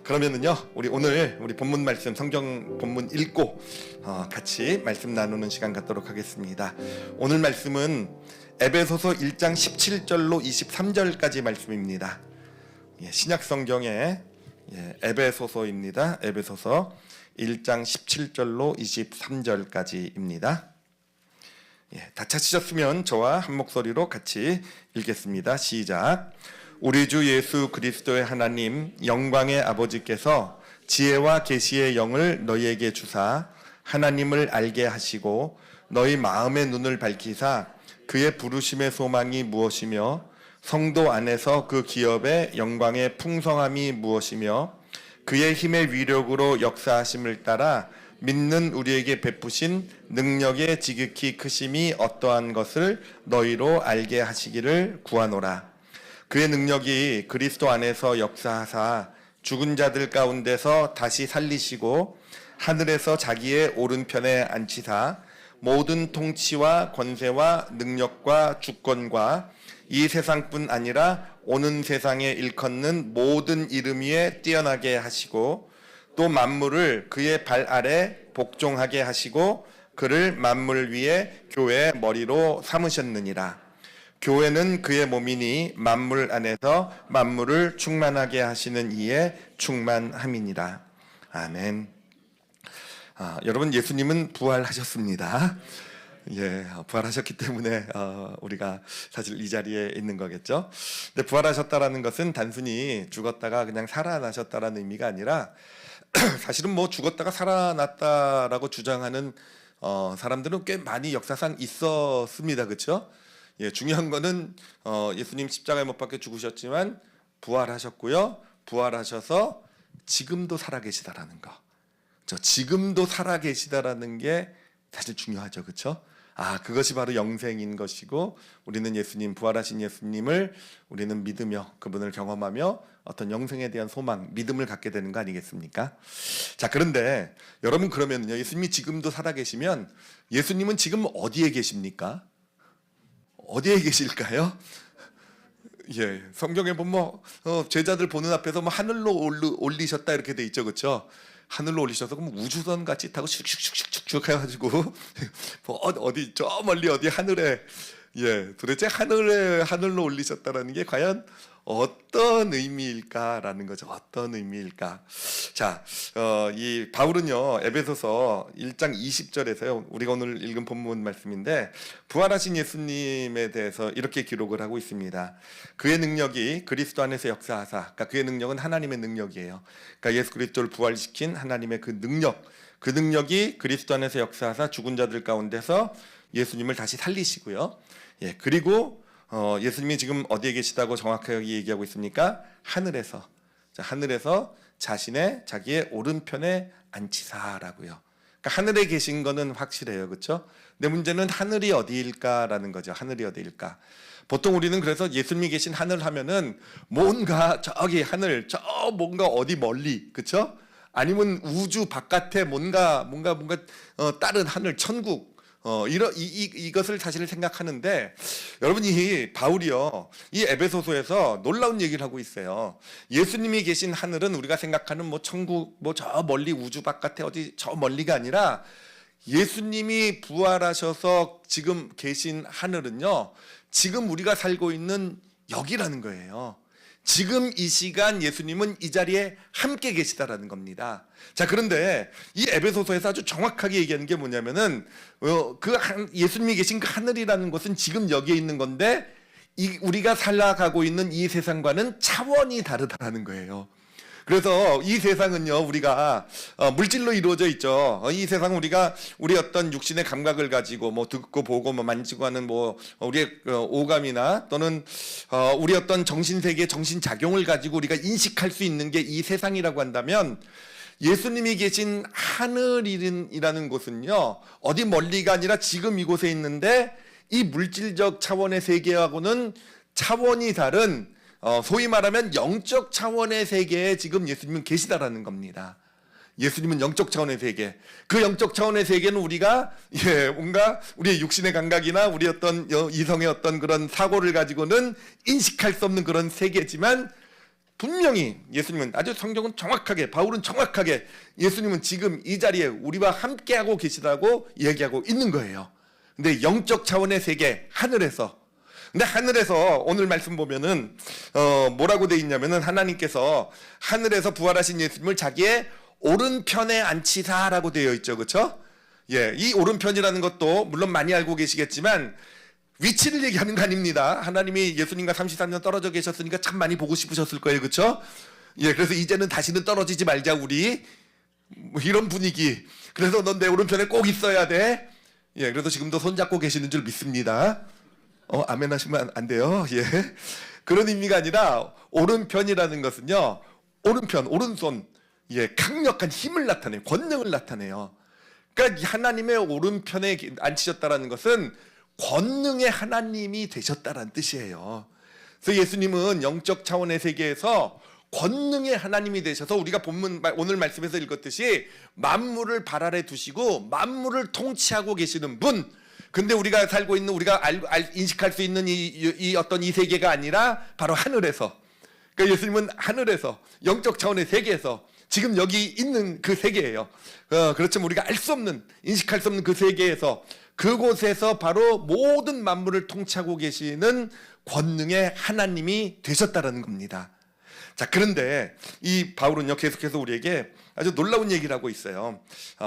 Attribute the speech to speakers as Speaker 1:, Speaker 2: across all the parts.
Speaker 1: 그러면은요, 우리 본문 말씀, 성경 본문 읽고 같이 말씀 나누는 시간 갖도록 하겠습니다. 오늘 말씀은 에베소서 1장 17절로 23절까지 말씀입니다. 신약 성경의 에베소서입니다. 에베소서 1장 17절로 23절까지입니다. 다 찾으셨으면 저와 한 목소리로 같이 읽겠습니다. 시작. 우리 주 예수 그리스도의 하나님 영광의 아버지께서 지혜와 계시의 영을 너희에게 주사 하나님을 알게 하시고 너희 마음의 눈을 밝히사 그의 부르심의 소망이 무엇이며 성도 안에서 그 기업의 영광의 풍성함이 무엇이며 그의 힘의 위력으로 역사하심을 따라 믿는 우리에게 베푸신 능력의 지극히 크심이 어떠한 것을 너희로 알게 하시기를 구하노라. 그의 능력이 그리스도 안에서 역사하사 죽은 자들 가운데서 다시 살리시고 하늘에서 자기의 오른편에 앉히사 모든 통치와 권세와 능력과 주권과 이 세상뿐 아니라 오는 세상에 일컫는 모든 이름 위에 뛰어나게 하시고 또 만물을 그의 발 아래 복종하게 하시고 그를 만물 위에 교회의 머리로 삼으셨느니라. 교회는 그의 몸이니 만물 안에서 만물을 충만하게 하시는 이에 충만함이니라. 아멘. 여러분, 예수님은 부활하셨습니다. 부활하셨기 때문에 우리가 사실 이 자리에 있는 거겠죠. 근데 부활하셨다라는 것은 단순히 죽었다가 그냥 살아나셨다라는 의미가 아니라 사실은 뭐 죽었다가 살아났다라고 주장하는 사람들은 꽤 많이 역사상 있었습니다. 그렇죠? 중요한 거는 예수님 십자가에 못 박혀 죽으셨지만 부활하셨고요. 부활하셔서 지금도 살아계시다라는 거. 지금도 살아계시다라는 게 사실 중요하죠. 그렇죠? 그것이 바로 영생인 것이고 우리는 예수님, 부활하신 예수님을 우리는 믿으며 그분을 경험하며 어떤 영생에 대한 소망, 믿음을 갖게 되는 거 아니겠습니까? 자, 그런데 여러분, 그러면요, 예수님이 지금도 살아계시면 예수님은 지금 어디에 계십니까? 어디에 계실까요? 성경에 보면 제자들 보는 앞에서 하늘로 올리셨다 이렇게 돼 있죠. 그렇죠? 하늘로 올리셔서 그럼 우주선 같이 타고 슉슉슉슉슉 해가지고 어디 저 멀리 어디 하늘에 도대체 하늘로 올리셨다라는 게 과연 어떤 의미일까라는 거죠. 어떤 의미일까? 자, 이 바울은요 에베소서 1장 20절에서요 우리가 오늘 읽은 본문 말씀인데 부활하신 예수님에 대해서 이렇게 기록을 하고 있습니다. 그의 능력이 그리스도 안에서 역사하사, 그러니까 그의 능력은 하나님의 능력이에요. 그러니까 예수 그리스도를 부활시킨 하나님의 그 능력이 그리스도 안에서 역사하사 죽은 자들 가운데서 예수님을 다시 살리시고요. 그리고 예수님이 지금 어디에 계시다고 정확하게 얘기하고 있습니까? 하늘에서 자기의 오른편에 앉히사라고요. 그러니까 하늘에 계신 거는 확실해요. 그렇죠? 근데 문제는 하늘이 어디일까라는 거죠. 하늘이 어디일까? 보통 우리는 그래서 예수님이 계신 하늘 하면은 뭔가 저기 하늘, 뭔가 어디 멀리, 그렇죠? 아니면 우주 바깥에 뭔가 다른 하늘, 천국, 이것을 사실 생각하는데 여러분, 이 바울이요 이 에베소서에서 놀라운 얘기를 하고 있어요. 예수님이 계신 하늘은 우리가 생각하는 천국 저 멀리 우주 바깥에 어디 저 멀리가 아니라 예수님이 부활하셔서 지금 계신 하늘은요 지금 우리가 살고 있는 여기라는 거예요. 지금 이 시간 예수님은 이 자리에 함께 계시다라는 겁니다. 자, 그런데 이 에베소서에서 아주 정확하게 얘기하는 게 뭐냐면은 예수님이 계신 그 하늘이라는 것은 지금 여기에 있는 건데 우리가 살아가고 있는 이 세상과는 차원이 다르다라는 거예요. 그래서 이 세상은요 우리가 물질로 이루어져 있죠. 이 세상은 우리 어떤 육신의 감각을 가지고 듣고 보고 만지고 하는 우리의 오감이나 또는 우리 어떤 정신세계의 정신작용을 가지고 우리가 인식할 수 있는 게 이 세상이라고 한다면 예수님이 계신 하늘이라는 곳은요 어디 멀리가 아니라 지금 이곳에 있는데 이 물질적 차원의 세계하고는 차원이 다른 소위 말하면 영적 차원의 세계에 지금 예수님은 계시다라는 겁니다. 예수님은 영적 차원의 세계, 그 영적 차원의 세계는 우리가 뭔가 우리의 육신의 감각이나 우리 어떤 이성의 어떤 그런 사고를 가지고는 인식할 수 없는 그런 세계지만 분명히 예수님은 아주 성경은 정확하게, 바울은 정확하게 예수님은 지금 이 자리에 우리와 함께하고 계시다고 얘기하고 있는 거예요. 근데 영적 차원의 세계, 하늘에서, 근데 하늘에서 오늘 말씀 보면은 뭐라고 돼 있냐면은 하나님께서 하늘에서 부활하신 예수님을 자기의 오른편에 앉히사라고 되어 있죠, 그렇죠? 예, 이 오른편이라는 것도 물론 많이 알고 계시겠지만 위치를 얘기하는 거 아닙니다. 하나님이 예수님과 33년 떨어져 계셨으니까 참 많이 보고 싶으셨을 거예요, 그렇죠? 예, 그래서 이제는 다시는 떨어지지 말자 우리, 뭐 이런 분위기. 그래서 넌 내 오른편에 꼭 있어야 돼. 예, 그래서 지금도 손잡고 계시는 줄 믿습니다. 아멘 하시면 안 돼요. 예, 그런 의미가 아니라 오른편이라는 것은요, 오른편, 오른손, 예, 강력한 힘을 나타내요. 권능을 나타내요. 그러니까 하나님의 오른편에 앉히셨다라는 것은 권능의 하나님이 되셨다라는 뜻이에요. 그래서 예수님은 영적 차원의 세계에서 권능의 하나님이 되셔서 우리가 본문 오늘 말씀에서 읽었듯이 만물을 발 아래 두시고 만물을 통치하고 계시는 분. 근데 우리가 살고 있는, 우리가 인식할 수 있는 이 어떤 이 세계가 아니라 바로 하늘에서, 그러니까 예수님은 하늘에서 영적 차원의 세계에서 지금 여기 있는 그 세계예요. 그렇지만 우리가 알 수 없는, 인식할 수 없는 그 세계에서, 그곳에서 바로 모든 만물을 통치하고 계시는 권능의 하나님이 되셨다라는 겁니다. 자, 그런데 이 바울은요, 계속해서 우리에게 아주 놀라운 얘기를 하고 있어요.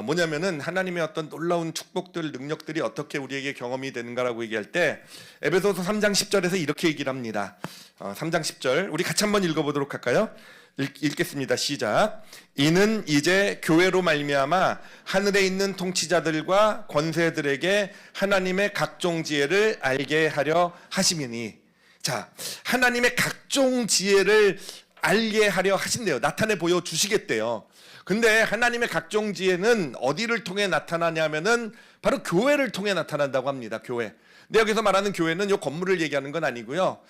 Speaker 1: 뭐냐면은 하나님의 어떤 놀라운 축복들, 능력들이 어떻게 우리에게 경험이 되는가라고 얘기할 때 에베소서 3장 10절에서 이렇게 얘기를 합니다. 3장 10절 우리 같이 한번 읽어보도록 할까요? 읽겠습니다. 시작. 이는 이제 교회로 말미암아 하늘에 있는 통치자들과 권세들에게 하나님의 각종 지혜를 알게 하려 하심이니. 자, 하나님의 각종 지혜를 알게 하려 하신대요. 나타내 보여주시겠대요. 근데 하나님의 각종 지혜는 어디를 통해 나타나냐면은 바로 교회를 통해 나타난다고 합니다. 교회. 근데 여기서 말하는 교회는 이 건물을 얘기하는 건 아니고요.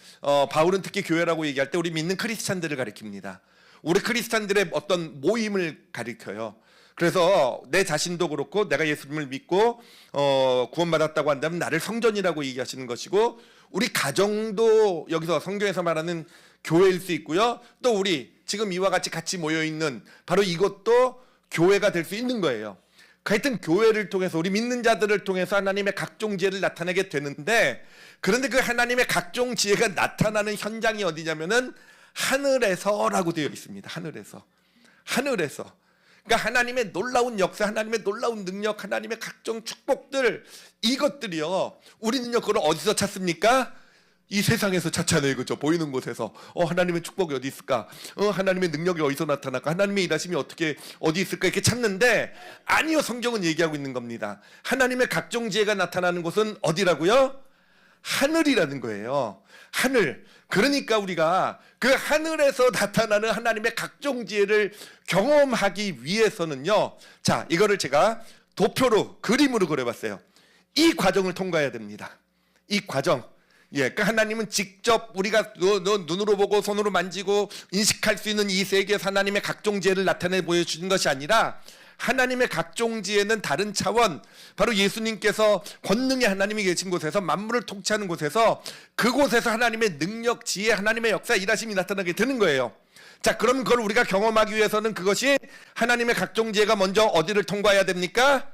Speaker 1: 바울은 특히 교회라고 얘기할 때 우리 믿는 크리스찬들을 가리킵니다. 우리 크리스찬들의 어떤 모임을 가리켜요. 그래서 내 자신도 그렇고 내가 예수님을 믿고 구원받았다고 한다면 나를 성전이라고 얘기하시는 것이고, 우리 가정도 여기서 성경에서 말하는 교회일 수 있고요. 또 우리 지금 이와 같이 모여있는 바로 이것도 교회가 될 수 있는 거예요. 하여튼 교회를 통해서, 우리 믿는 자들을 통해서 하나님의 각종 지혜를 나타내게 되는데, 그런데 그 하나님의 각종 지혜가 나타나는 현장이 어디냐면은 하늘에서라고 되어 있습니다. 하늘에서. 그러니까 하나님의 놀라운 역사, 하나님의 놀라운 능력, 하나님의 각종 축복들, 이것들이요, 우리는요 그걸 어디서 찾습니까? 이 세상에서 찾잖아요, 그죠? 보이는 곳에서. 하나님의 축복이 어디 있을까? 하나님의 능력이 어디서 나타날까? 하나님의 일하심이 어디 있을까? 이렇게 찾는데, 아니요, 성경은 얘기하고 있는 겁니다. 하나님의 각종 지혜가 나타나는 곳은 어디라고요? 하늘이라는 거예요. 하늘. 그러니까 우리가 그 하늘에서 나타나는 하나님의 각종 지혜를 경험하기 위해서는요, 자, 이거를 제가 도표로, 그림으로 그려봤어요. 이 과정을 통과해야 됩니다. 이 과정. 예, 그러니까 하나님은 직접 우리가 눈으로 보고 손으로 만지고 인식할 수 있는 이 세계에서 하나님의 각종 지혜를 나타내 보여주는 것이 아니라, 하나님의 각종 지혜는 다른 차원, 바로 예수님께서 권능의 하나님이 계신 곳에서, 만물을 통치하는 곳에서, 그곳에서 하나님의 능력, 지혜, 하나님의 역사, 일하심이 나타나게 되는 거예요. 자, 그럼 그걸 우리가 경험하기 위해서는 그것이 하나님의 각종 지혜가 먼저 어디를 통과해야 됩니까?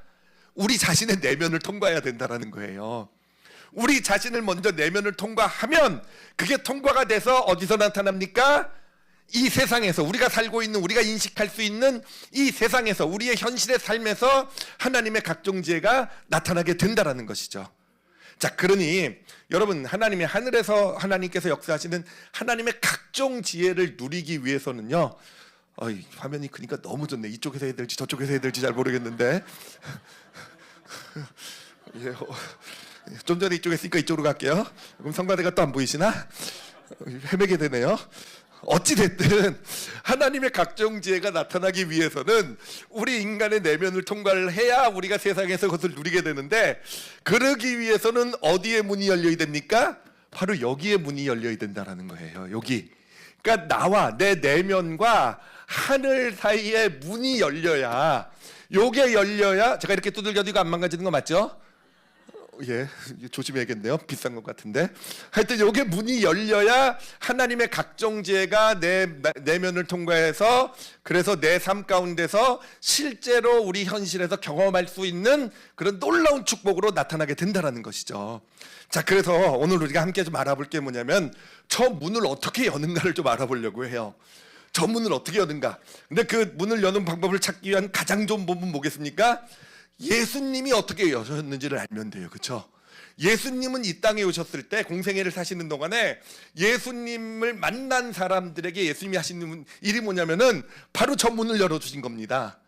Speaker 1: 우리 자신의 내면을 통과해야 된다는 거예요. 우리 자신을 먼저 내면을 통과하면, 그게 통과가 돼서 어디서 나타납니까? 이 세상에서, 우리가 살고 있는, 우리가 인식할 수 있는 이 세상에서, 우리의 현실의 삶에서 하나님의 각종 지혜가 나타나게 된다는 것이죠. 자, 그러니 여러분, 하나님의 하늘에서 하나님께서 역사하시는 하나님의 각종 지혜를 누리기 위해서는요, 화면이 크니까 너무 좋네. 이쪽에서 해야 될지 저쪽에서 해야 될지 잘 모르겠는데 예, 좀 전에 이쪽에 있으니까 이쪽으로 갈게요. 그럼 성가대가 또 안 보이시나? 헤매게 되네요. 어찌됐든 하나님의 각종 지혜가 나타나기 위해서는 우리 인간의 내면을 통과를 해야 우리가 세상에서 그것을 누리게 되는데, 그러기 위해서는 어디에 문이 열려야 됩니까? 바로 여기에 문이 열려야 된다는 거예요. 여기. 그러니까 나와 내 내면과 하늘 사이에 문이 열려야, 요게 열려야, 제가 이렇게 두들겨도 이거 안 망가지는 거 맞죠? 예, 조심해야겠네요. 비싼 것 같은데. 하여튼 요게 문이 열려야 하나님의 각종 지혜가 내 내면을 통과해서 그래서 내 삶 가운데서 실제로 우리 현실에서 경험할 수 있는 그런 놀라운 축복으로 나타나게 된다라는 것이죠. 자, 그래서 오늘 우리가 함께 좀 알아볼 게 뭐냐면 저 문을 어떻게 여는가를 좀 알아보려고 해요. 저 문을 어떻게 여는가. 근데 그 문을 여는 방법을 찾기 위한 가장 좋은 법은 뭐겠습니까? 예수님이 어떻게 여셨는지를 알면 돼요. 그렇죠? 예수님은 이 땅에 오셨을 때 공생애를 사시는 동안에 예수님을 만난 사람들에게 예수님이 하시는 일이 뭐냐면은 바로 저 문을 열어주신 겁니다.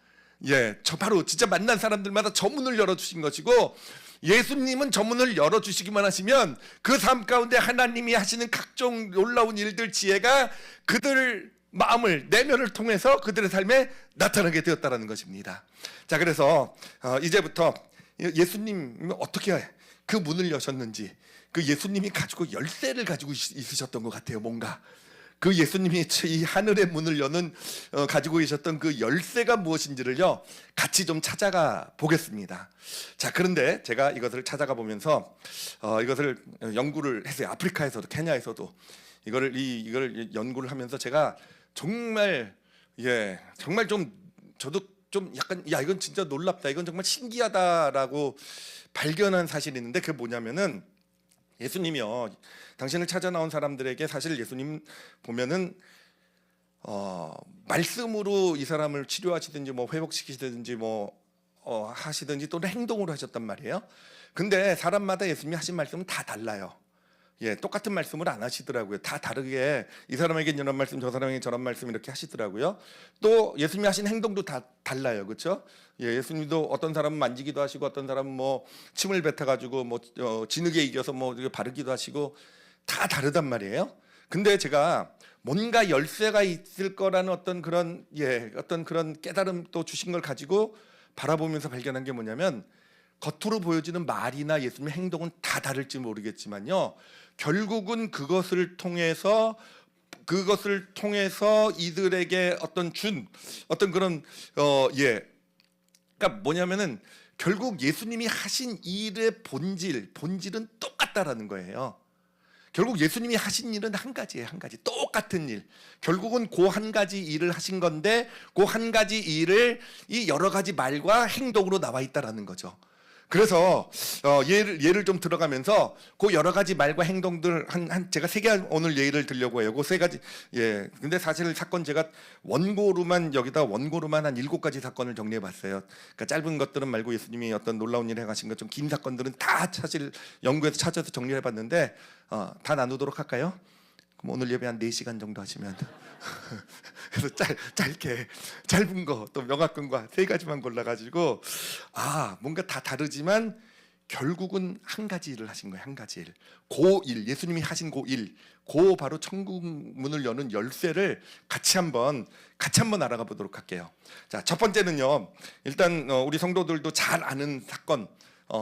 Speaker 1: 예, 저 바로 진짜 만난 사람들마다 저 문을 열어주신 것이고, 예수님은 저 문을 열어주시기만 하시면 그 삶 가운데 하나님이 하시는 각종 놀라운 일들, 지혜가 그들 마음을, 내면을 통해서 그들의 삶에 나타나게 되었다는 것입니다. 자, 그래서 이제부터 예수님이 어떻게 그 문을 여셨는지, 그 예수님이 가지고 열쇠를 가지고 있으셨던 것 같아요. 뭔가 그 예수님이 이 하늘의 문을 여는 가지고 계셨던 그 열쇠가 무엇인지를요 같이 좀 찾아가 보겠습니다. 자, 그런데 제가 이것을 찾아가 보면서 이것을 연구를 했어요. 아프리카에서도, 케냐에서도 이걸 연구를 하면서 제가 정말 정말 좀 저도 좀 약간 이건 진짜 놀랍다, 이건 정말 신기하다라고 발견한 사실이 있는데, 그게 뭐냐면은 예수님이요, 당신을 찾아 나온 사람들에게 사실 예수님 보면은 말씀으로 이 사람을 치료하시든지 뭐 회복시키시든지 뭐 하시든지 또는 행동으로 하셨단 말이에요. 근데 사람마다 예수님이 하신 말씀은 다 달라요. 예, 똑같은 말씀을 안 하시더라고요. 다 다르게 이 사람에게는 이런 말씀, 저 사람에게는 저런 말씀 이렇게 하시더라고요. 또 예수님이 하신 행동도 다 달라요. 그렇죠? 예, 예수님도 어떤 사람은 만지기도 하시고 어떤 사람은 뭐 침을 뱉어가지고 뭐 진흙에 이겨서 뭐 바르기도 하시고 다 다르단 말이에요. 근데 제가 뭔가 열쇠가 있을 거라는 어떤 그런 깨달음 또 주신 걸 가지고 바라보면서 발견한 게 뭐냐면, 겉으로 보여지는 말이나 예수님의 행동은 다 다를지 모르겠지만요, 결국은 그것을 통해서 이들에게 어떤 그런 그러니까 뭐냐면은 결국 예수님이 하신 일의 본질은 똑같다라는 거예요. 결국 예수님이 하신 일은 한 가지예요. 한 가지 똑같은 일. 결국은 그 한 가지 일을 하신 건데, 그 한 가지 일을 이 여러 가지 말과 행동으로 나와 있다라는 거죠. 그래서 예를 좀 들어가면서 그 여러 가지 말과 행동들 제가 3개 오늘 예를 들려고 해요. 그 3가지. 예. 근데 사실 사건 제가 원고로만 한 7가지 사건을 정리해 봤어요. 그러니까 짧은 것들은 말고 예수님이 어떤 놀라운 일을 행하신 것 좀 긴 사건들은 다 사실 연구해서 찾아서 정리해 봤는데 다 나누도록 할까요? 그럼 오늘 예배 한 4시간 정도 하시면 그래서 짧게 짧은 거 또 명확한 거 3가지만 골라가지고 뭔가 다 다르지만 결국은 한 가지 일을 하신 거예요. 한 가지 일. 고1 예수님이 하신 고1, 바로 천국 문을 여는 열쇠를 같이 한번 알아가 보도록 할게요. 자, 첫 번째는요, 일단 우리 성도들도 잘 아는 사건,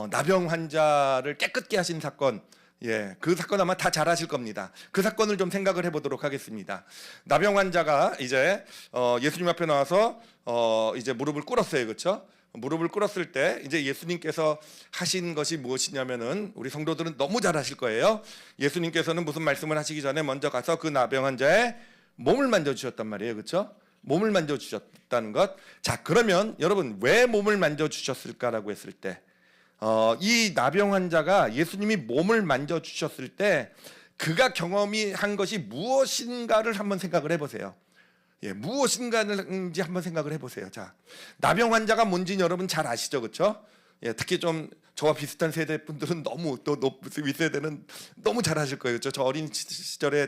Speaker 1: 나병 환자를 깨끗게 하신 사건. 예, 그 사건 아마 다 잘 아실 겁니다. 그 사건을 좀 생각을 해보도록 하겠습니다. 나병 환자가 이제 예수님 앞에 나와서 이제 무릎을 꿇었어요, 그렇죠? 무릎을 꿇었을 때 이제 예수님께서 하신 것이 무엇이냐면은, 우리 성도들은 너무 잘 아실 거예요. 예수님께서는 무슨 말씀을 하시기 전에 먼저 가서 그 나병 환자의 몸을 만져주셨단 말이에요, 그렇죠? 몸을 만져주셨다는 것. 자, 그러면 여러분 왜 몸을 만져주셨을까라고 했을 때, 이 나병 환자가 예수님이 몸을 만져주셨을 때 그가 경험한 것이 무엇인가를 한번 생각을 해보세요. 예, 무엇인가인지 한번 생각을 해보세요. 자, 나병 환자가 뭔지 여러분 잘 아시죠, 그렇죠? 예, 특히 좀 저와 비슷한 세대 분들은 너무, 또 윗세대는 너무 잘 아실 거예요. 저 어린 시절에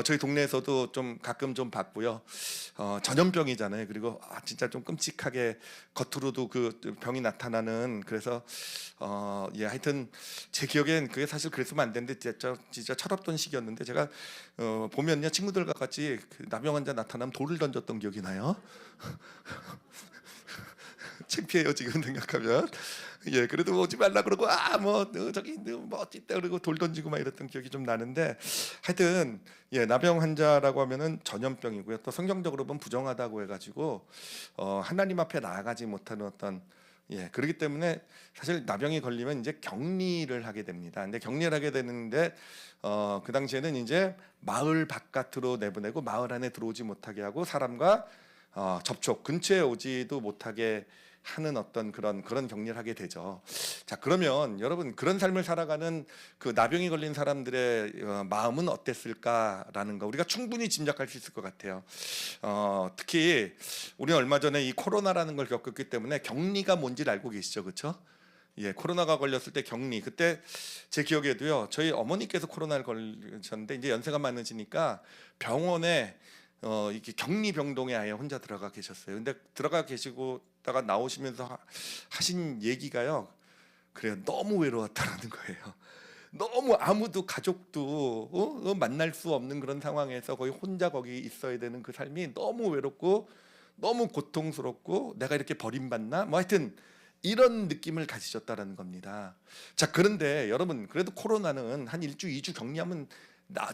Speaker 1: 저희 동네에서도 좀 가끔 좀 봤고요. 전염병이잖아요. 그리고 진짜 좀 끔찍하게 겉으로도 그 병이 나타나는, 그래서 하여튼 제 기억엔 그게 사실 그랬으면 안 되는데 진짜 철없던 시기였는데, 제가 보면요, 친구들과 같이 그 나병 환자 나타나면 돌을 던졌던 기억이 나요. 창피해요 지금 생각하면. 예, 그래도 오지 말라 그러고 저기 뭐 어쨌다 그러고 돌 던지고 막 이랬던 기억이 좀 나는데, 하여튼 나병 환자라고 하면은 전염병이고요. 또 성경적으로 보면 부정하다고 해가지고 하나님 앞에 나아가지 못하는 어떤 예, 그렇기 때문에 사실 나병이 걸리면 이제 격리를 하게 됩니다. 근데 격리를 하게 되는데 그 당시에는 이제 마을 바깥으로 내보내고 마을 안에 들어오지 못하게 하고 사람과 접촉 근처에 오지도 못하게 하는 어떤 그런 격리를 하게 되죠. 자, 그러면 여러분 그런 삶을 살아가는 그 나병이 걸린 사람들의 마음은 어땠을까라는 거 우리가 충분히 짐작할 수 있을 것 같아요. 특히 우리는 얼마 전에 이 코로나라는 걸 겪었기 때문에 격리가 뭔지를 알고 계시죠, 그렇죠? 예, 코로나가 걸렸을 때 격리. 그때 제 기억에도요, 저희 어머니께서 코로나를 걸리셨는데 이제 연세가 많으시니까 병원에 이렇게 격리 병동에 아예 혼자 들어가 계셨어요. 근데 들어가 계시고다가 나오시면서 하신 얘기가요, 그래요. 너무 외로웠다라는 거예요. 너무 아무도 가족도 만날 수 없는 그런 상황에서 거의 혼자 거기 있어야 되는 그 삶이 너무 외롭고 너무 고통스럽고 내가 이렇게 버림받나? 뭐 하여튼 이런 느낌을 가지셨다라는 겁니다. 자, 그런데 여러분 그래도 코로나는 한 1주, 2주 격리하면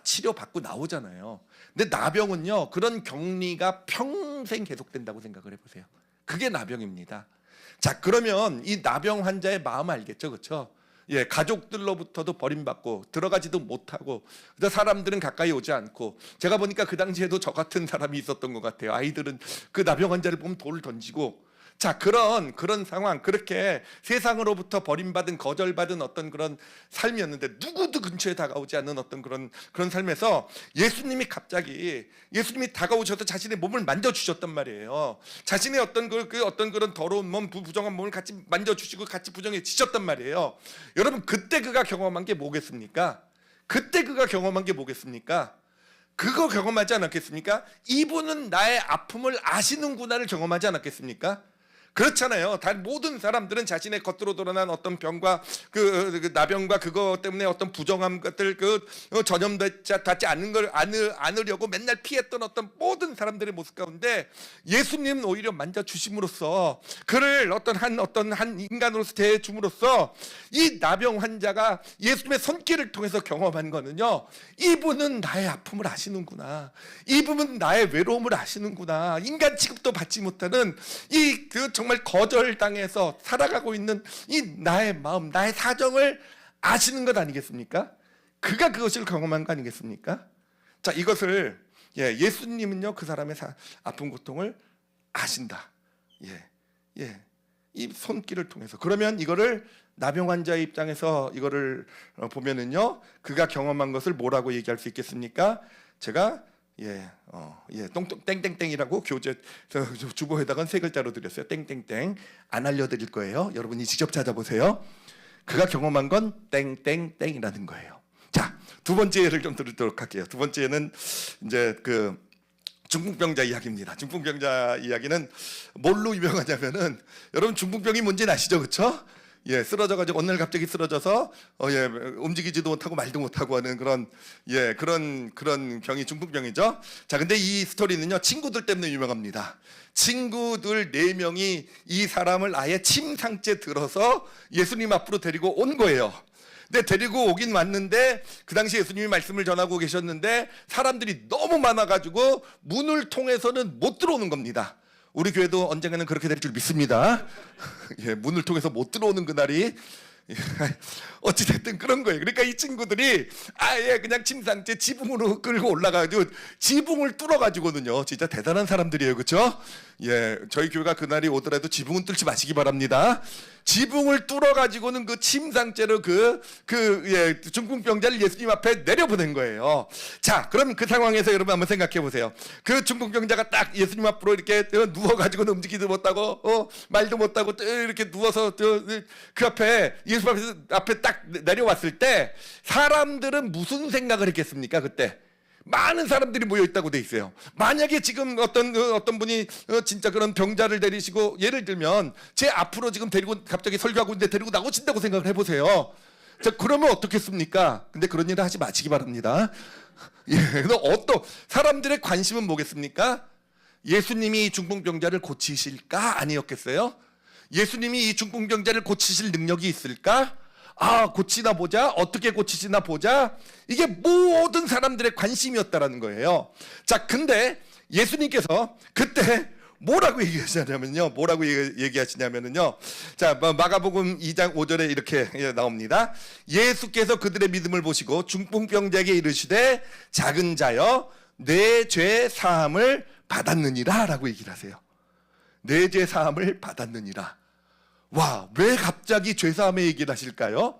Speaker 1: 치료받고 나오잖아요. 근데 나병은요, 그런 격리가 평생 계속된다고 생각을 해보세요. 그게 나병입니다. 자, 그러면 이 나병 환자의 마음 알겠죠, 그렇죠? 예, 가족들로부터도 버림받고 들어가지도 못하고 사람들은 가까이 오지 않고, 제가 보니까 그 당시에도 저 같은 사람이 있었던 것 같아요. 아이들은 그 나병 환자를 보면 돌을 던지고, 자, 그런 상황, 그렇게 세상으로부터 버림받은 거절받은 어떤 그런 삶이었는데 누구도 근처에 다가오지 않는 어떤 그런 삶에서 예수님이 갑자기 다가오셔서 자신의 몸을 만져주셨단 말이에요. 자신의 어떤 그런 더러운 몸, 부정한 몸을 같이 만져주시고 같이 부정해지셨단 말이에요. 여러분 그때 그가 경험한 게 뭐겠습니까? 그거 경험하지 않았겠습니까? 이분은 나의 아픔을 아시는구나를 경험하지 않았겠습니까? 그렇잖아요. 모든 사람들은 자신의 겉으로 드러난 어떤 병과 그 나병과 그거 때문에 어떤 부정함 것들 전염되지 않는 걸 안으려고 맨날 피했던 어떤 모든 사람들의 모습 가운데 예수님은 오히려 만져 주심으로써 그를 한 인간으로서 대해 줌으로써 이 나병 환자가 예수님의 손길을 통해서 경험한 거는요, 이분은 나의 아픔을 아시는구나, 이분은 나의 외로움을 아시는구나, 인간 취급도 받지 못하는 정말 거절당해서 살아가고 있는 이 나의 마음, 나의 사정을 아시는 것 아니겠습니까? 그가 그것을 경험한 거 아니겠습니까? 자, 이것을 예수님은요, 그 사람의 아픈 고통을 아신다. 이 손길을 통해서. 그러면 이거를 나병 환자의 입장에서 이거를 보면은요, 그가 경험한 것을 뭐라고 얘기할 수 있겠습니까? 제가 땡땡땡이라고 교재 주보에다가 세 글자로 드렸어요. 땡땡땡. 안 알려드릴 거예요. 여러분이 직접 찾아보세요. 그가 경험한 건 땡땡땡이라는 거예요. 자, 두 번째 예를 좀 드리도록 할게요. 두 번째는 이제 그 중풍병자 이야기입니다. 중풍병자 이야기는 뭘로 유명하냐면은, 여러분 중풍병이 뭔지는 아시죠, 그렇죠? 예, 쓰러져가지고 어느 날 갑자기 쓰러져서 움직이지도 못하고 말도 못하고 하는 그런 병이 중풍병이죠. 자, 근데 이 스토리는요, 친구들 때문에 유명합니다. 친구들 4명이 이 사람을 아예 침상째 들어서 예수님 앞으로 데리고 온 거예요. 근데 데리고 오긴 왔는데 그 당시 예수님이 말씀을 전하고 계셨는데 사람들이 너무 많아가지고 문을 통해서는 못 들어오는 겁니다. 우리 교회도 언젠가는 그렇게 될 줄 믿습니다. 문을 통해서 못 들어오는 그날이 어찌됐든 그런 거예요. 그러니까 이 친구들이 아예 그냥 침상째 지붕으로 끌고 올라가가지고 지붕을 뚫어가지고는요, 진짜 대단한 사람들이에요, 그렇죠? 저희 교회가 그날이 오더라도 지붕은 뚫지 마시기 바랍니다. 지붕을 뚫어가지고는 그 침상째로 중풍병자를 예수님 앞에 내려보낸 거예요. 자, 그럼 그 상황에서 여러분 한번 생각해 보세요. 그 중풍병자가 딱 예수님 앞으로 이렇게 누워가지고는 움직이지도 못하고 말도 못하고 이렇게 누워서 그 앞에 예수 앞에 딱 내려왔을 때 사람들은 무슨 생각을 했겠습니까? 그때 많은 사람들이 모여 있다고 돼 있어요. 만약에 지금 어떤 분이 진짜 그런 병자를 데리시고, 예를 들면 제 앞으로 지금 데리고 갑자기 설교하고 있는데 데리고 나오신다고 생각을 해보세요. 자, 그러면 어떻겠습니까? 근데 그런 일을 하지 마시기 바랍니다. 그래서 어떤 사람들의 관심은 뭐겠습니까? 예수님이 중풍병자를 고치실까 아니었겠어요? 예수님이 이 중풍병자를 고치실 능력이 있을까? 고치나 보자, 어떻게 고치시나 보자. 이게 모든 사람들의 관심이었다라는 거예요. 자, 근데 예수님께서 그때 뭐라고 얘기하시냐면요. 뭐라고 얘기하시냐면요. 자, 마가복음 2장 5절에 이렇게 나옵니다. 예수께서 그들의 믿음을 보시고 중풍병자에게 이르시되 작은 자여 내 죄 사함을 받았느니라라고 얘기를 하세요. 내 죄 사함을 받았느니라. 와, 왜 갑자기 죄 사함의 얘기를 하실까요?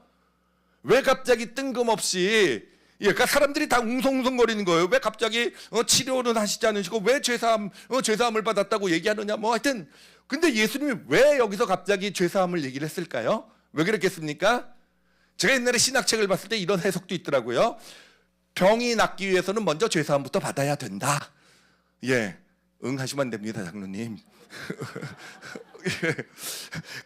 Speaker 1: 왜 갑자기 뜬금없이 그러니까 사람들이 다 웅성웅성거리는 거예요. 왜 갑자기 치료는 하시지 않으시고 왜 죄사함을 받았다고 얘기하느냐. 뭐 하여튼 근데 예수님이 왜 여기서 갑자기 죄사함을 얘기를 했을까요? 왜 그랬겠습니까? 제가 옛날에 신학책을 봤을 때 이런 해석도 있더라고요. 병이 낫기 위해서는 먼저 죄사함부터 받아야 된다. 예, 하시면 안 됩니다, 장로님.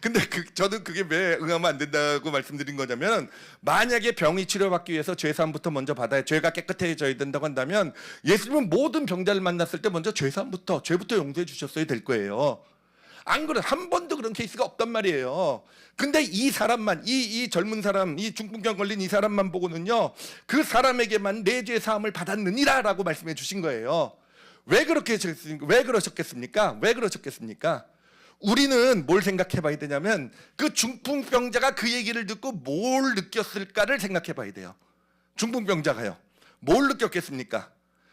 Speaker 1: 근데 저는 그게 왜 응하면 안 된다고 말씀드린 거냐면, 만약에 병이 치료받기 위해서 죄사함부터 먼저 받아야, 죄가 깨끗해져야 된다고 한다면 예수님은 모든 병자를 만났을 때 먼저 죄부터 용서해 주셨어야 될 거예요. 안 그래, 한 번도 그런 케이스가 없단 말이에요. 근데 이 사람만, 이 젊은 사람, 이 중풍병 걸린 이 사람만 보고는요, 그 사람에게만 내 죄 사함을 받았느니라라고 말씀해 주신 거예요. 왜 그러셨겠습니까? 우리는 뭘 생각해 봐야 되냐면, 그 중풍병자가 그 얘기를 듣고 뭘 느꼈을까를 생각해 봐야 돼요. 중풍병자가요, 뭘 느꼈겠습니까?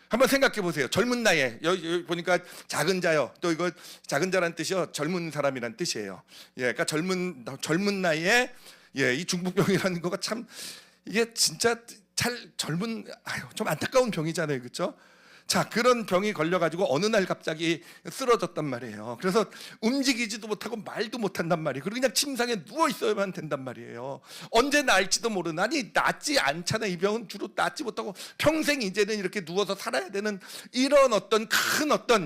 Speaker 1: 한번 생각해 보세요. 젊은 나이에, 여기 보니까 작은 자요. 또 이거 작은 자란 뜻이요, 젊은 사람이란 뜻이에요. 예, 그러니까 젊은 나이에, 예, 이 중풍병이라는 거가 참, 이게 진짜 좀 안타까운 병이잖아요, 그렇죠? 자, 그런 병이 걸려가지고 어느 날 갑자기 쓰러졌단 말이에요. 그래서 움직이지도 못하고 말도 못한단 말이에요. 그리고 그냥 침상에 누워 있어야만 된단 말이에요. 언제 나을지도 모르나니, 낫지 않잖아. 이 병은 주로 낫지 못하고 평생 이제는 이렇게 누워서 살아야 되는 이런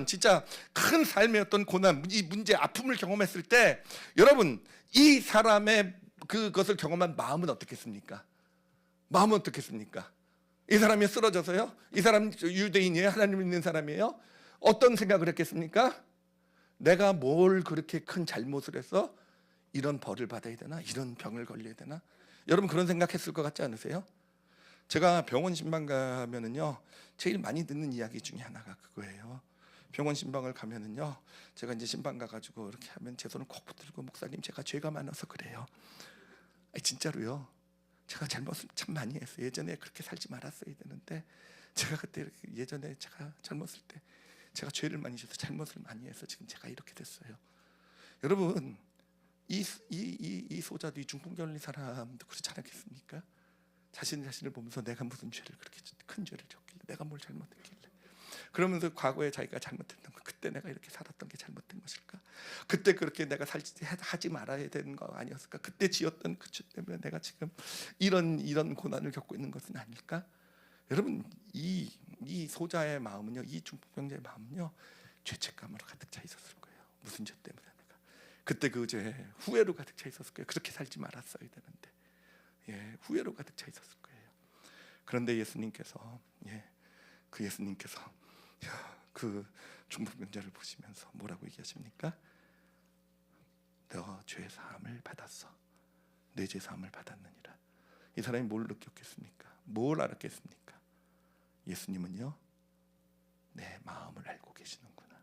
Speaker 1: 진짜 큰 삶의 어떤 고난, 이 문제, 아픔을 경험했을 때, 여러분, 이 사람의 그것을 경험한 마음은 어떻겠습니까? 이 사람이 쓰러져서요? 이 사람 유대인이에요? 하나님 믿는 사람이에요? 어떤 생각을 했겠습니까? 내가 뭘 그렇게 큰 잘못을 해서 이런 벌을 받아야 되나? 이런 병을 걸려야 되나? 여러분 그런 생각했을 것 같지 않으세요? 제가 병원 신방 가면은요, 제일 많이 듣는 이야기 중에 하나가 그거예요. 병원 신방을 가면은요, 제가 이제 신방 가가지고 이렇게 하면 제 손을 콕 붙들고, 목사님 제가 죄가 많아서 그래요. 진짜로요. 제가 잘못을 참 많이 했어요. 예전에 그렇게 살지 말았어야 되는데, 제가 그때 예전에 제가 젊었을 때 제가 죄를 많이 져서 잘못을 많이 해서 지금 제가 이렇게 됐어요. 여러분, 이 소자도, 이 중풍 걸린 사람도 그렇지 않았겠습니까? 자신을 보면서 내가 무슨 죄를 그렇게 큰 죄를 졌길래, 내가 뭘 잘못했길래, 그러면서 과거에 자기가 잘못했던 거, 그때 내가 이렇게 살았던 게 잘못된 것일까? 그때 그렇게 내가 하지 말아야 되는 거 아니었을까? 그때 지었던 그 죄 때문에 내가 지금 이런 고난을 겪고 있는 것은 아닐까? 여러분, 이 소자의 마음은요, 이 중풍병자의 마음은요, 죄책감으로 가득 차 있었을 거예요. 무슨 죄 때문에 내가 그때 그 죄, 후회로 가득 차 있었을 거예요. 그렇게 살지 말았어야 되는데, 예, 후회로 가득 차 있었을 거예요. 그런데 예수님께서 그 중풍병자를 보시면서 뭐라고 얘기하십니까? 너 죄 사함을 받았어. 내 죄 사함을 받았느니라. 이 사람이 뭘 느꼈겠습니까? 뭘 알았겠습니까? 예수님은요, 내 마음을 알고 계시는구나.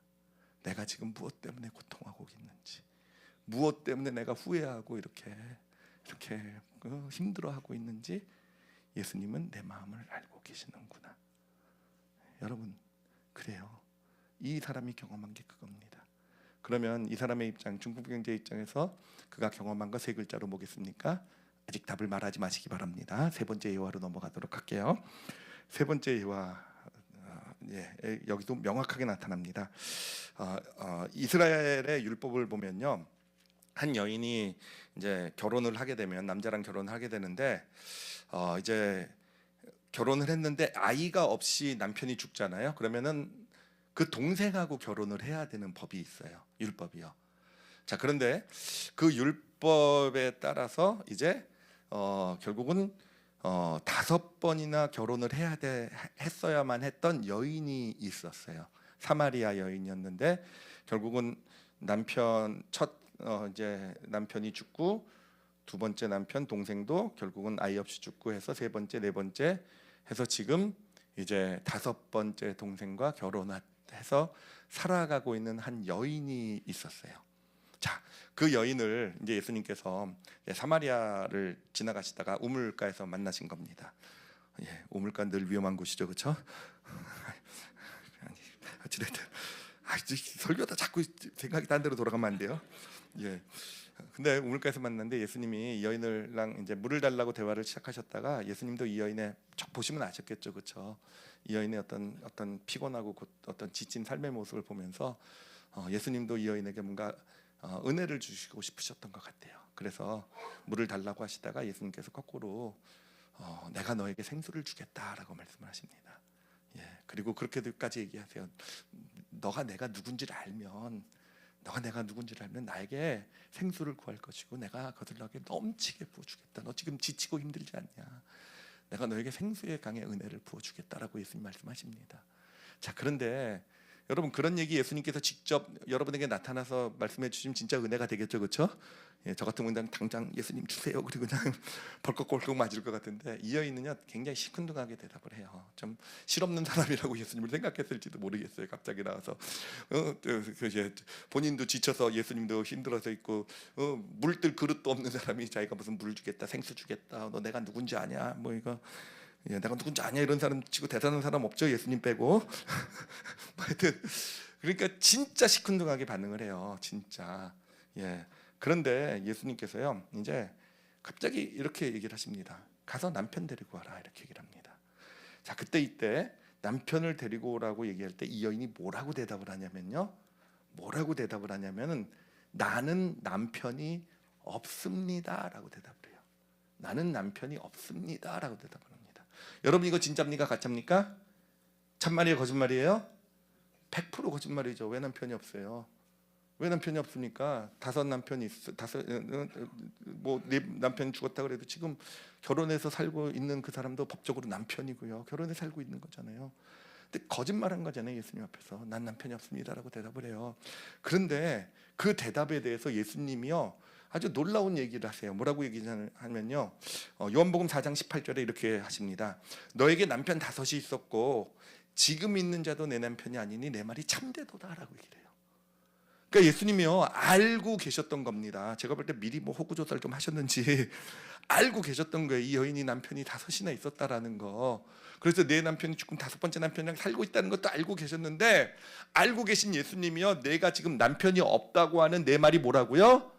Speaker 1: 내가 지금 무엇 때문에 고통하고 있는지, 무엇 때문에 내가 후회하고 이렇게 힘들어하고 있는지, 예수님은 내 마음을 알고 계시는구나. 여러분, 그래요. 이 사람이 경험한 게 그겁니다. 그러면 이 사람의 입장, 중풍병자의 입장에서 그가 경험한 거 세 글자로 뭐겠습니까? 아직 답을 말하지 마시기 바랍니다. 세 번째 예화로 넘어가도록 할게요. 세 번째 예화, 여기도 명확하게 나타납니다. 이스라엘의 율법을 보면요, 한 여인이 이제 결혼을 하게 되면, 남자랑 결혼을 하게 되는데, 이제 결혼을 했는데 아이가 없이 남편이 죽잖아요. 그러면은 그 동생하고 결혼을 해야 되는 법이 있어요. 율법이요. 자, 그런데 그 율법에 따라서 이제 결국은 5번이나 결혼을 했어야만 했던 여인이 있었어요. 사마리아 여인이었는데, 결국은 이제 남편이 죽고, 두 번째 남편 동생도 결국은 아이 없이 죽고 해서 세 번째, 네 번째 해서 지금 이제 5번째 동생과 결혼했던 해서 살아가고 있는 한 여인이 있었어요. 자, 그 여인을 이제 예수님께서 사마리아를 지나가시다가 우물가에서 만나신 겁니다. 예, 우물가 늘 위험한 곳이죠, 그렇죠? 어찌됐든 설교다 자꾸 생각이 딴 데로 돌아가면 안 돼요. 예. 근데 우물가에서 만났는데 예수님이 여인을랑 이제 물을 달라고 대화를 시작하셨다가 예수님도 이 여인의 보시면 아셨겠죠, 그렇죠? 이 여인의 어떤 피곤하고 어떤 지친 삶의 모습을 보면서 예수님도 이 여인에게 뭔가 은혜를 주시고 싶으셨던 것 같아요. 그래서 물을 달라고 하시다가 예수님께서 거꾸로 내가 너에게 생수를 주겠다라고 말씀을 하십니다. 예, 그리고 그렇게까지 얘기하세요. 너가 내가 누군지를 알면 나에게 생수를 구할 것이고 내가 그것을 너에게 넘치게 부어주겠다. 너 지금 지치고 힘들지 않냐? 내가 너에게 생수의 강의 은혜를 부어주겠다라고 예수님 말씀하십니다. 자, 그런데 여러분, 그런 얘기 예수님께서 직접 여러분에게 나타나서 말씀해 주시면 진짜 은혜가 되겠죠, 그렇죠? 예, 저 같은 경우는 당장 예수님 주세요 그리고 그냥 벌컥벌컥 맞을 것 같은데, 이 여인은요 굉장히 시큰둥하게 대답을 해요. 좀 실없는 사람이라고 예수님을 생각했을지도 모르겠어요. 갑자기 나와서 본인도 지쳐서 예수님도 힘들어서 있고 물들 그릇도 없는 사람이 자기가 무슨 물 주겠다, 생수 주겠다, 너 내가 누군지 아냐, 뭐 이거 내가 누군지 아냐, 이런 사람 치고 대단한 사람 없죠, 예수님 빼고. 하여튼 그러니까 진짜 시큰둥하게 반응을 해요, 진짜. 예. 그런데 예수님께서요 이제 갑자기 이렇게 얘기를 하십니다. 가서 남편 데리고 와라, 이렇게 얘기를 합니다. 자, 이때 남편을 데리고 오라고 얘기할 때 이 여인이 뭐라고 대답을 하냐면요, 나는 남편이 없습니다라고 대답을 해요. 나는 남편이 없습니다라고 대답을 합니다. 여러분, 이거 진짜입니까, 가짜입니까? 참말이에요, 거짓말이에요? 100% 거짓말이죠. 왜 남편이 없어요? 왜 남편이 없습니까? 5 남편이 있어, 네 남편이 죽었다 그래도 지금 결혼해서 살고 있는 그 사람도 법적으로 남편이고요. 결혼해 살고 있는 거잖아요. 근데 거짓말한 거잖아요. 예수님 앞에서 난 남편이 없습니다라고 대답을 해요. 그런데 그 대답에 대해서 예수님이요 아주 놀라운 얘기를 하세요. 뭐라고 얘기하면요, 요한복음 4장 18절에 이렇게 하십니다. 너에게 남편 5이 있었고 지금 있는 자도 내 남편이 아니니 내 말이 참되도다라고 얘기를 해요. 그러니까 예수님이요 알고 계셨던 겁니다. 제가 볼 때 미리 뭐 호구조사를 좀 하셨는지 알고 계셨던 거예요. 이 여인이 남편이 5이나 있었다라는 거. 그래서 내 남편이 지금 5번째 남편이랑 살고 있다는 것도 알고 계셨는데, 알고 계신 예수님이요 내가 지금 남편이 없다고 하는 내 말이 뭐라고요?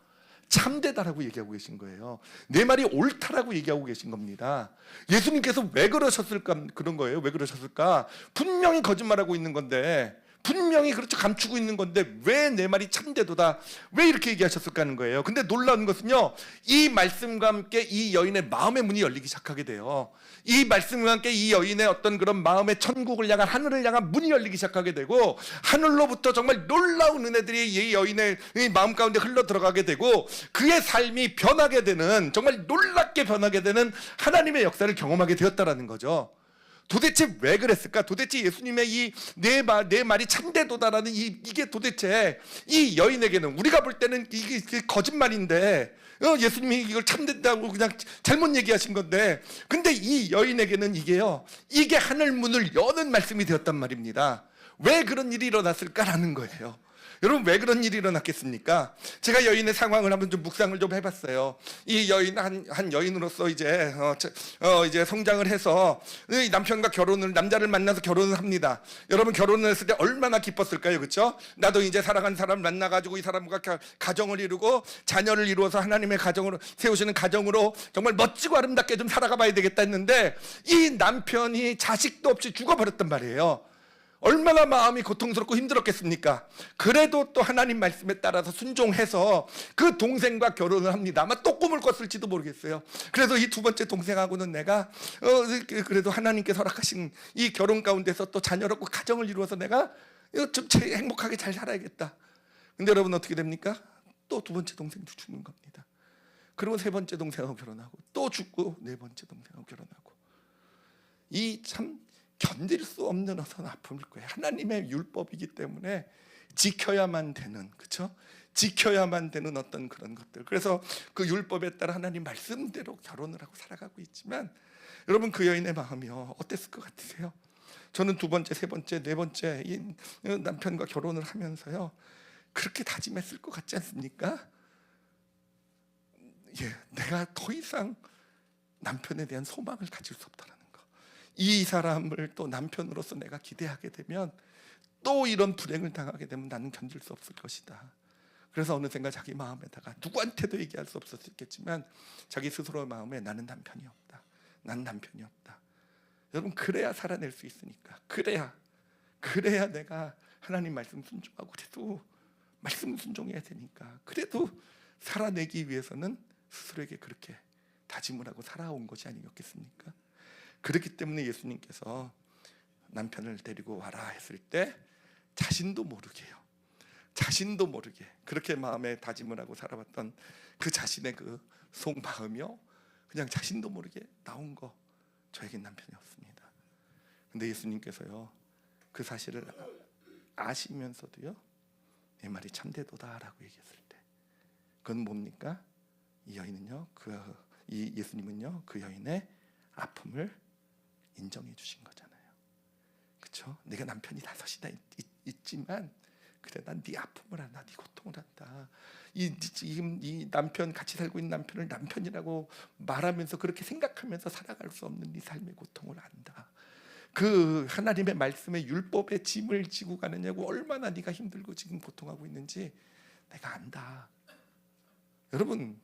Speaker 1: 참되다라고 얘기하고 계신 거예요. 내 말이 옳다라고 얘기하고 계신 겁니다. 예수님께서 왜 그러셨을까? 그런 거예요. 왜 그러셨을까? 분명히 거짓말하고 있는 건데, 분명히 그렇죠, 감추고 있는 건데 왜 내 말이 참되도다, 왜 이렇게 얘기하셨을까 하는 거예요. 근데 놀라운 것은요, 이 말씀과 함께 이 여인의 마음의 문이 열리기 시작하게 돼요. 이 말씀과 함께 이 여인의 어떤 그런 마음의 천국을 향한, 하늘을 향한 문이 열리기 시작하게 되고, 하늘로부터 정말 놀라운 은혜들이 이 여인의 마음 가운데 흘러 들어가게 되고, 그의 삶이 변하게 되는, 정말 놀랍게 변하게 되는 하나님의 역사를 경험하게 되었다라는 거죠. 도대체 왜 그랬을까? 도대체 예수님의 이 내 말이 참되도다라는 이게 도대체 이 여인에게는, 우리가 볼 때는 이게 거짓말인데 예수님이 이걸 참된다고 그냥 잘못 얘기하신 건데, 근데 이 여인에게는 이게 하늘 문을 여는 말씀이 되었단 말입니다. 왜 그런 일이 일어났을까라는 거예요. 여러분, 왜 그런 일이 일어났겠습니까? 제가 여인의 상황을 한번 좀 묵상을 좀 해봤어요. 이 여인 한 여인으로서 이제 성장을 해서 남편과 남자를 만나서 결혼을 합니다. 여러분, 결혼을 했을 때 얼마나 기뻤을까요, 그렇죠? 나도 이제 사랑하는 사람을 만나가지고 이 사람과 가정을 이루고 자녀를 이루어서 하나님의 가정으로 세우시는 가정으로 정말 멋지고 아름답게 좀 살아가봐야 되겠다 했는데, 이 남편이 자식도 없이 죽어버렸단 말이에요. 얼마나 마음이 고통스럽고 힘들었겠습니까? 그래도 또 하나님 말씀에 따라서 순종해서 그 동생과 결혼을 합니다. 아마 또 꿈을 꿨을지도 모르겠어요. 그래서 이 2번째 동생하고는 내가 그래도 하나님께서 허락하신 이 결혼 가운데서 또 자녀를 얻고 가정을 이루어서 내가 좀 행복하게 잘 살아야겠다. 근데 여러분, 어떻게 됩니까? 또 2번째 동생도 죽는 겁니다. 그리고 3번째 동생하고 결혼하고 또 죽고 4번째 동생하고 결혼하고, 이 참 견딜 수 없는 어떤 아픔일 거예요. 하나님의 율법이기 때문에 지켜야만 되는, 그렇죠? 지켜야만 되는 어떤 그런 것들. 그래서 그 율법에 따라 하나님 말씀대로 결혼을 하고 살아가고 있지만, 여러분, 그 여인의 마음이요 어땠을 것 같으세요? 저는 두 번째, 세 번째, 네 번째 이 남편과 결혼을 하면서요 그렇게 다짐했을 것 같지 않습니까? 예, 내가 더 이상 남편에 대한 소망을 가질 수 없다라는 거. 이 사람을 또 남편으로서 내가 기대하게 되면 또 이런 불행을 당하게 되면 나는 견딜 수 없을 것이다. 그래서 어느샌가 자기 마음에다가 누구한테도 얘기할 수 없었겠지만 자기 스스로의 마음에 나는 남편이 없다. 난 남편이 없다. 여러분 그래야 살아낼 수 있으니까. 그래야 내가 하나님 말씀 순종하고 그래도 말씀 순종해야 되니까. 그래도 살아내기 위해서는 스스로에게 그렇게 다짐을 하고 살아온 것이 아니었겠습니까? 그렇기 때문에 예수님께서 남편을 데리고 와라 했을 때 자신도 모르게 그렇게 마음에 다짐을 하고 살아왔던 그 자신의 그 속마음이요 그냥 자신도 모르게 나온 거 저에겐 남편이 없습니다. 근데 예수님께서요 그 사실을 아시면서도요 내 말이 참되도다라고 얘기했을 때 그건 뭡니까? 이 여인은요 이 예수님은요 그 여인의 아픔을 인정해 주신 거잖아요. 그렇죠? 내가 남편이 다섯이나 있지만 그래 난 네 아픔을 안다, 네 고통을 안다. 이 남편 같이 살고 있는 남편을 남편이라고 말하면서 그렇게 생각하면서 살아갈 수 없는 네 삶의 고통을 안다. 그 하나님의 말씀의 율법의 짐을 지고 가느냐고 얼마나 네가 힘들고 지금 고통하고 있는지 내가 안다. 여러분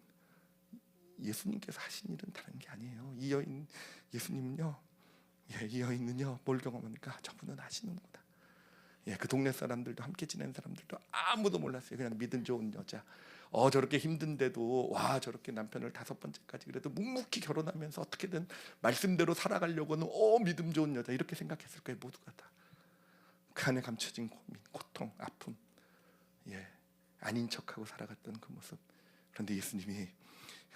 Speaker 1: 예수님께서 하신 일은 다른 게 아니에요. 이 여인 예수님은요, 이 여인은요 뭘 경험하니까 저분은 아시는구나. 그 동네 사람들도 함께 지낸 사람들도 아무도 몰랐어요. 그냥 믿음 좋은 여자. 저렇게 힘든데도 와 저렇게 남편을 5번째까지 그래도 묵묵히 결혼하면서 어떻게든 말씀대로 살아가려고는 믿음 좋은 여자 이렇게 생각했을 거예요. 모두가 다. 그 안에 감춰진 고민, 고통, 아픔, 아닌 척하고 살아갔던 그 모습. 그런데 예수님이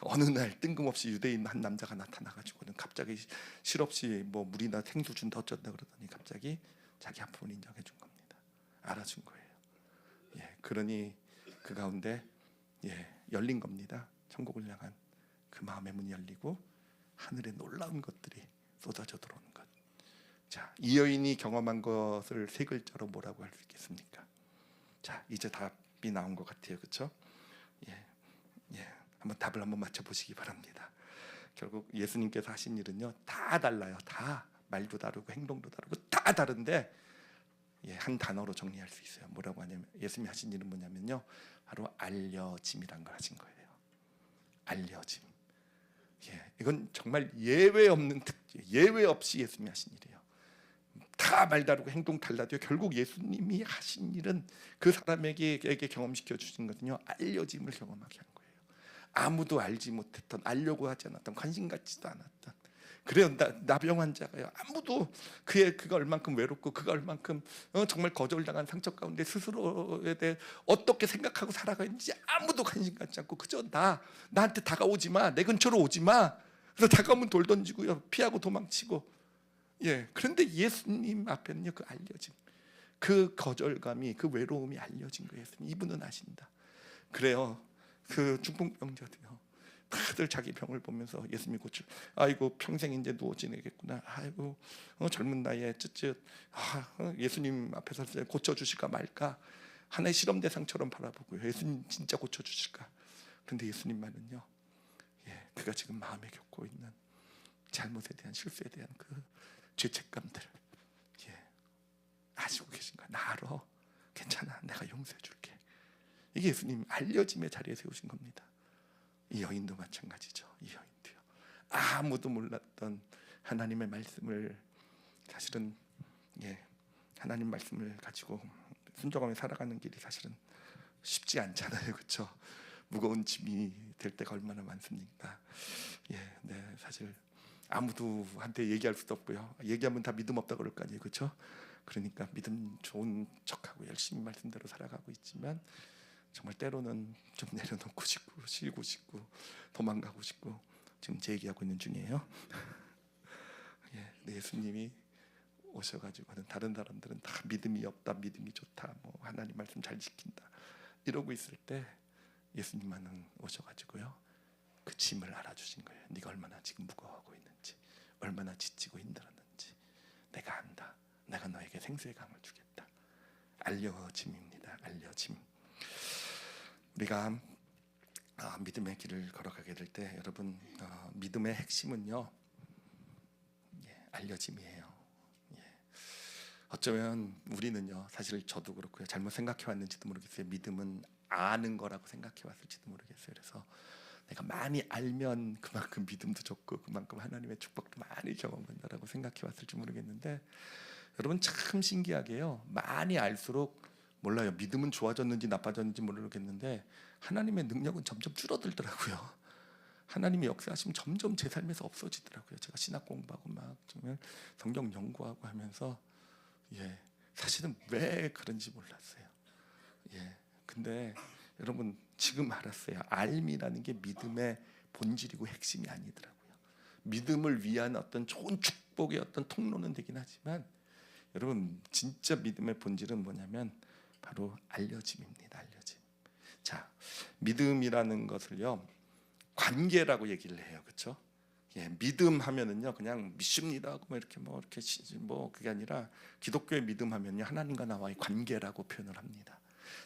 Speaker 1: 어느 날 뜬금없이 유대인 한 남자가 나타나가지고는 갑자기 실없이 뭐 물이나 생수 준다 어쩐다 그러더니 갑자기 자기 아픔을 인정해 준 겁니다. 알아준 거예요. 그러니 그 가운데 열린 겁니다. 천국을 향한 그 마음의 문이 열리고 하늘에 놀라운 것들이 쏟아져 들어오는 것. 자, 이 여인이 경험한 것을 세 글자로 뭐라고 할 수 있겠습니까? 자, 이제 답이 나온 것 같아요, 그렇죠? 한번 답을 한번 맞춰 보시기 바랍니다. 결국 예수님께서 하신 일은요 다 달라요. 다 말도 다르고 행동도 다르고 다 다른데 한 단어로 정리할 수 있어요. 뭐라고 하냐면 예수님이 하신 일은 뭐냐면요 바로 알려짐이란 걸 하신 거예요. 알려짐. 이건 정말 예외 없는 특징, 예외 없이 예수님이 하신 일이에요. 다 말 다르고 행동 달라도요 결국 예수님이 하신 일은 그 사람에게 경험시켜 주신 것은요 알려짐을 경험하게 한 거예요. 아무도 알지 못했던, 알려고 하지 않았던, 관심 갖지도 않았던. 그래요. 나병 환자가요. 아무도 그가 얼만큼 외롭고 그가 얼만큼 정말 거절당한 상처 가운데 스스로에 대해 어떻게 생각하고 살아가는지 아무도 관심 갖지 않고 그저 나한테 다가오지 마, 내 근처로 오지 마. 그래서 다가오면 돌 던지고요, 피하고 도망치고. 그런데 예수님 앞에는요 그 알려짐, 그 거절감이, 그 외로움이 알려진 거예요. 이분은 아신다. 그래요. 그 중풍병자도요 다들 자기 병을 보면서 예수님이 고칠, 아이고 평생 이제 누워 지내겠구나, 아이고 젊은 나이에 쯧쯧, 예수님 앞에서 고쳐주실까 말까 하나의 실험 대상처럼 바라보고요. 예수님 진짜 고쳐주실까? 그런데 예수님만은요 그가 지금 마음에 겪고 있는 잘못에 대한, 실수에 대한 그 죄책감들을 아시고 계신 거야. 나 알아, 괜찮아, 내가 용서해 줄게. 이게 예수님 알려짐의 자리에 세우신 겁니다. 이 여인도 마찬가지죠. 이 여인도요 아무도 몰랐던 하나님의 말씀을, 사실은 하나님 말씀을 가지고 순종하며 살아가는 길이 사실은 쉽지 않잖아요, 그렇죠? 무거운 짐이 될 때가 얼마나 많습니까? 사실 아무도 한테 얘기할 수도 없고요. 얘기하면 다 믿음 없다 그럴 거 아니에요, 그렇죠? 그러니까 믿음 좋은 척하고 열심히 말씀대로 살아가고 있지만 정말 때로는 좀 내려놓고 싶고 쉬고 싶고 도망가고 싶고 지금 제 얘기하고 있는 중이에요. 예수님이 오셔가지고는 다른 사람들은 다 믿음이 없다, 믿음이 좋다, 뭐 하나님 말씀 잘 지킨다 이러고 있을 때 예수님만은 오셔가지고요 그 짐을 알아주신 거예요. 네가 얼마나 지금 무거워하고 있는지, 얼마나 지치고 힘들었는지 내가 안다. 내가 너에게 생수의 강을 주겠다. 알려짐입니다. 알려짐. 우리가 믿음의 길을 걸어가게 될 때 여러분, 믿음의 핵심은요, 알려짐이에요. 어쩌면 우리는요, 사실 저도 그렇고요, 잘못 생각해 왔는지도 모르겠어요. 믿음은 아는 거라고 생각해 왔을지도 모르겠어요. 그래서 내가 많이 알면 그만큼 믿음도 좋고 그만큼 하나님의 축복도 많이 경험한다라고 생각해 왔을지 모르겠는데, 여러분 참 신기하게요, 많이 알수록 몰라요, 믿음은 좋아졌는지 나빠졌는지 모르겠는데 하나님의 능력은 점점 줄어들더라고요. 하나님의 역사하시면 점점 제 삶에서 없어지더라고요. 제가 신학 공부하고 막 정말 성경 연구하고 하면서 사실은 왜 그런지 몰랐어요. 근데 여러분 지금 알았어요. 알미라는 게 믿음의 본질이고 핵심이 아니더라고요. 믿음을 위한 어떤 좋은 축복의 어떤 통로는 되긴 하지만, 여러분 진짜 믿음의 본질은 뭐냐면 바로 알려짐입니다. 알려짐. 자, 믿음이라는 것을요, 관계라고 얘기를 해요. 그렇죠? 믿음 하면은요, 그냥 믿습니다 하고 이렇게 그게 아니라, 기독교의 믿음 하면요, 하나님과 나와의 관계라고 표현을 합니다.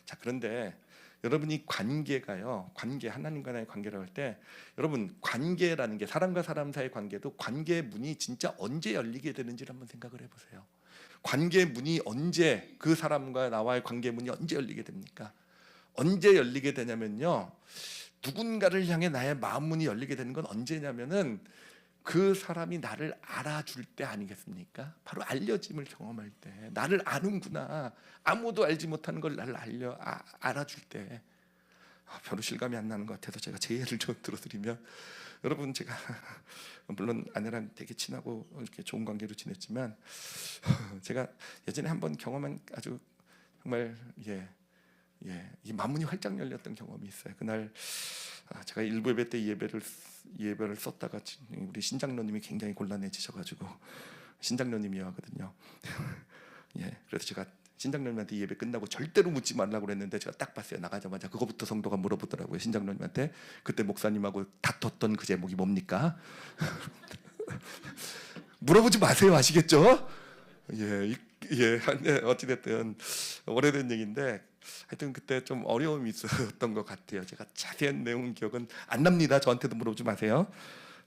Speaker 1: 자, 그런데 여러분이 관계가요, 하나님과 나의 관계라고 할 때, 여러분 관계라는 게, 사람과 사람 사이의 관계도 관계의 문이 진짜 언제 열리게 되는지를 한번 생각을 해보세요. 관계의 문이 언제, 그 사람과 나와의 관계의 문이 언제 열리게 됩니까? 언제 열리게 되냐면요, 누군가를 향해 나의 마음 문이 열리게 되는 건 언제냐면은 그 사람이 나를 알아줄 때 아니겠습니까? 바로 알려짐을 경험할 때, 나를 아는구나, 아무도 알지 못하는 걸 나를 알아줄 때. 별로 실감이 안 나는 것 같아서 제가 제 예를 좀 들어드리면, 여러분 제가 물론 아내랑 되게 친하고 이렇게 좋은 관계로 지냈지만, 제가 예전에 한번 경험한 아주 정말 이 마음문이 활짝 열렸던 경험이 있어요. 그날 제가 일부 예배 때 예배를 썼다가 우리 신장로님이 굉장히 곤란해지셔가지고, 신장로님이 하거든요. 그래서 제가 신장로님한테 예배 끝나고 절대로 묻지 말라고 그랬는데, 제가 딱 봤어요. 나가자마자 그거부터 성도가 물어보더라고요. 신장로님한테 그때 목사님하고 다퉜던 그 제목이 뭡니까? 물어보지 마세요. 아시겠죠? 어찌됐든 오래된 얘기인데, 하여튼 그때 좀 어려움이 있었던 것 같아요. 제가 자세한 내용 기억은 안 납니다. 저한테도 물어보지 마세요.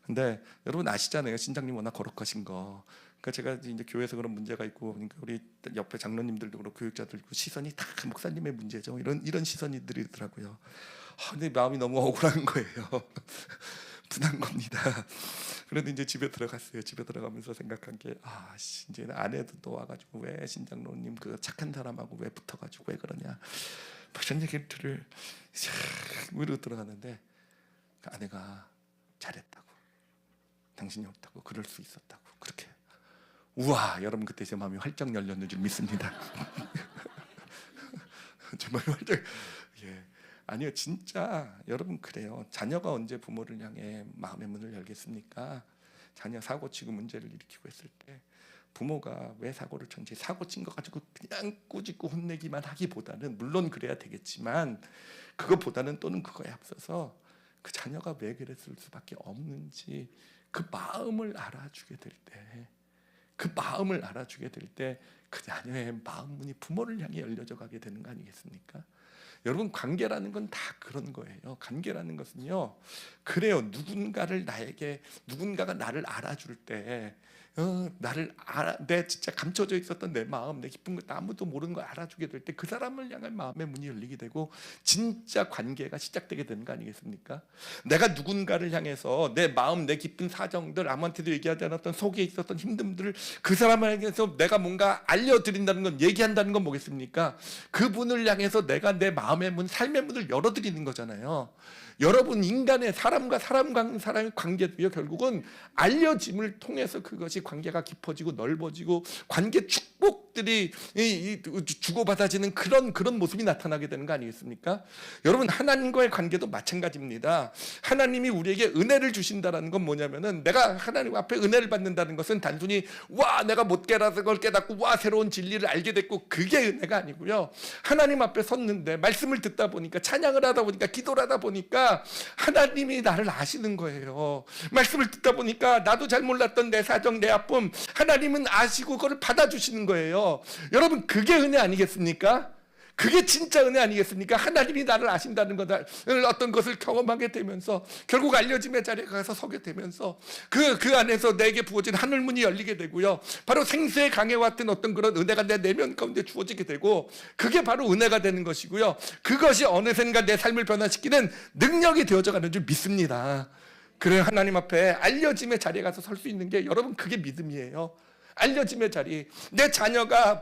Speaker 1: 근데 여러분 아시잖아요, 신장님 워낙 거룩하신 거. 그러니까 제가 이제 교회에서 그런 문제가 있고, 그러니까 우리 옆에 장로님들도 그렇고 교육자들도 시선이 다 목사님의 문제죠. 이런 시선이들이더라고요. 근데 마음이 너무 억울한 거예요. 분한 겁니다. 그래도 이제 집에 들어갔어요. 집에 들어가면서 생각한 게, 이제 아내도 또 와가지고 왜 신장로님 그 착한 사람하고 왜 붙어가지고 왜 그러냐, 이런 얘기를 이러고 들어갔는데, 그 아내가 잘했다고, 당신이 없다고, 그럴 수 있었다고, 그렇게. 우와, 여러분 그때 제 마음이 활짝 열렸는 줄 믿습니다. 제 마음이 활짝. 아니요, 진짜 여러분 그래요. 자녀가 언제 부모를 향해 마음의 문을 열겠습니까? 자녀 사고 치고 문제를 일으키고 했을 때, 부모가 왜 사고를 쳤는지, 사고 친 거 가지고 그냥 꾸짖고 혼내기만 하기보다는, 물론 그래야 되겠지만 그것보다는, 또는 그거에 앞서서 그 자녀가 왜 그랬을 수밖에 없는지 그 마음을 알아주게 될 때, 그 자녀의 마음 문이 부모를 향해 열려져 가게 되는 거 아니겠습니까? 여러분 관계라는 건 다 그런 거예요. 관계라는 것은요, 그래요. 누군가가 나를 알아줄 때, 내 진짜 감춰져 있었던 내 마음, 내 기쁜 것, 아무도 모르는 걸 알아주게 될 때, 그 사람을 향한 마음의 문이 열리게 되고 진짜 관계가 시작되게 되는 거 아니겠습니까? 내가 누군가를 향해서 내 마음, 내 깊은 사정들, 아무한테도 얘기하지 않았던 속에 있었던 힘듦들을 그 사람을 향해서 내가 뭔가 알려드린다는 건, 얘기한다는 건 뭐겠습니까? 그분을 향해서 내가 내 마음의 문, 삶의 문을 열어드리는 거잖아요. 여러분 인간의 사람과 사람의 관계도요, 결국은 알려짐을 통해서 그것이 관계가 깊어지고 넓어지고 관계 축복들이 주고받아지는 그런 모습이 나타나게 되는 거 아니겠습니까? 여러분 하나님과의 관계도 마찬가지입니다. 하나님이 우리에게 은혜를 주신다는 건 뭐냐면은, 내가 하나님 앞에 은혜를 받는다는 것은 단순히 내가 못 깨달아서 그걸 깨닫고 새로운 진리를 알게 됐고, 그게 은혜가 아니고요. 하나님 앞에 섰는데 말씀을 듣다 보니까, 찬양을 하다 보니까, 기도를 하다 보니까 하나님이 나를 아시는 거예요. 말씀을 듣다 보니까 나도 잘 몰랐던 내 사정, 내 아픔 하나님은 아시고 그걸 받아주시는 거예요. 여러분, 그게 은혜 아니겠습니까? 그게 진짜 은혜 아니겠습니까? 하나님이 나를 아신다는 것을, 어떤 것을 경험하게 되면서 결국 알려짐의 자리에 가서 서게 되면서 그 안에서 내게 부어진 하늘문이 열리게 되고요, 바로 생수의 강해와 같은 어떤 그런 은혜가 내 내면 가운데 주어지게 되고, 그게 바로 은혜가 되는 것이고요, 그것이 어느샌가 내 삶을 변화시키는 능력이 되어져 가는 줄 믿습니다. 그래, 하나님 앞에 알려짐의 자리에 가서 설 수 있는 게, 여러분, 그게 믿음이에요. 알려짐의 자리. 내 자녀가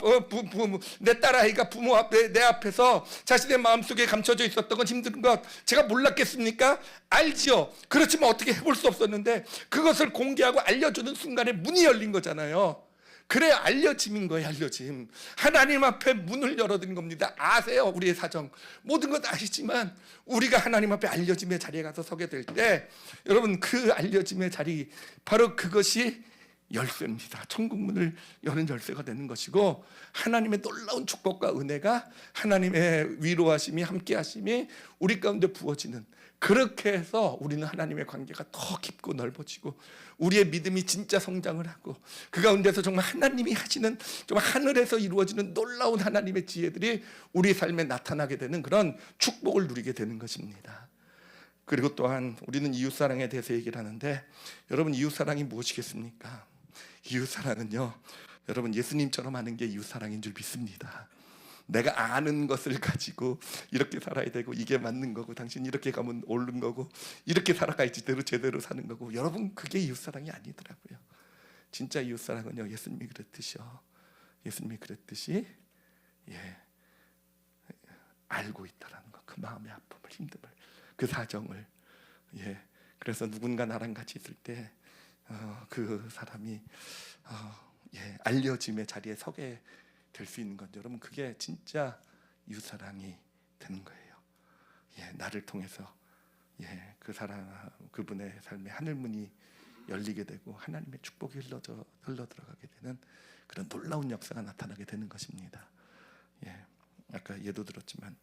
Speaker 1: 내 딸아이가 부모 앞에, 내 앞에서 자신의 마음속에 감춰져 있었던 건 힘든 것 제가 몰랐겠습니까? 알지요. 그렇지만 어떻게 해볼 수 없었는데 그것을 공개하고 알려주는 순간에 문이 열린 거잖아요. 그래, 알려짐인 거예요. 알려짐. 하나님 앞에 문을 열어드린 겁니다. 아세요? 우리의 사정 모든 것 아시지만 우리가 하나님 앞에 알려짐의 자리에 가서 서게 될 때, 여러분, 그 알려짐의 자리, 바로 그것이 열쇠입니다. 천국 문을 여는 열쇠가 되는 것이고, 하나님의 놀라운 축복과 은혜가, 하나님의 위로하심이, 함께하심이 우리 가운데 부어지는, 그렇게 해서 우리는 하나님의 관계가 더 깊고 넓어지고 우리의 믿음이 진짜 성장을 하고, 그 가운데서 정말 하나님이 하시는, 정말 하늘에서 이루어지는 놀라운 하나님의 지혜들이 우리 삶에 나타나게 되는 그런 축복을 누리게 되는 것입니다. 그리고 또한 우리는 이웃사랑에 대해서 얘기를 하는데, 여러분, 이웃사랑이 무엇이겠습니까? 이웃사랑은요, 여러분, 예수님처럼 하는 게 이웃사랑인 줄 믿습니다. 내가 아는 것을 가지고 이렇게 살아야 되고, 이게 맞는 거고, 당신 이렇게 가면 옳은 거고, 이렇게 살아가야지 제대로 사는 거고, 여러분, 그게 이웃사랑이 아니더라고요. 진짜 이웃사랑은요, 예수님이 그랬듯이요, 예수님이 그랬듯이 알고 있다라는 거, 그 마음의 아픔을, 힘듦을, 그 사정을. 그래서 누군가 나랑 같이 있을 때 그 사람이 알려짐의 자리에 서게 될 수 있는 건, 여러분, 그게 진짜 이웃사랑이 되는 거예요. 나를 통해서 그 사람, 그분의 삶에 하늘문이 열리게 되고 하나님의 축복이 흘러 들어가게 되는 그런 놀라운 역사가 나타나게 되는 것입니다. 아까 예도 들었지만,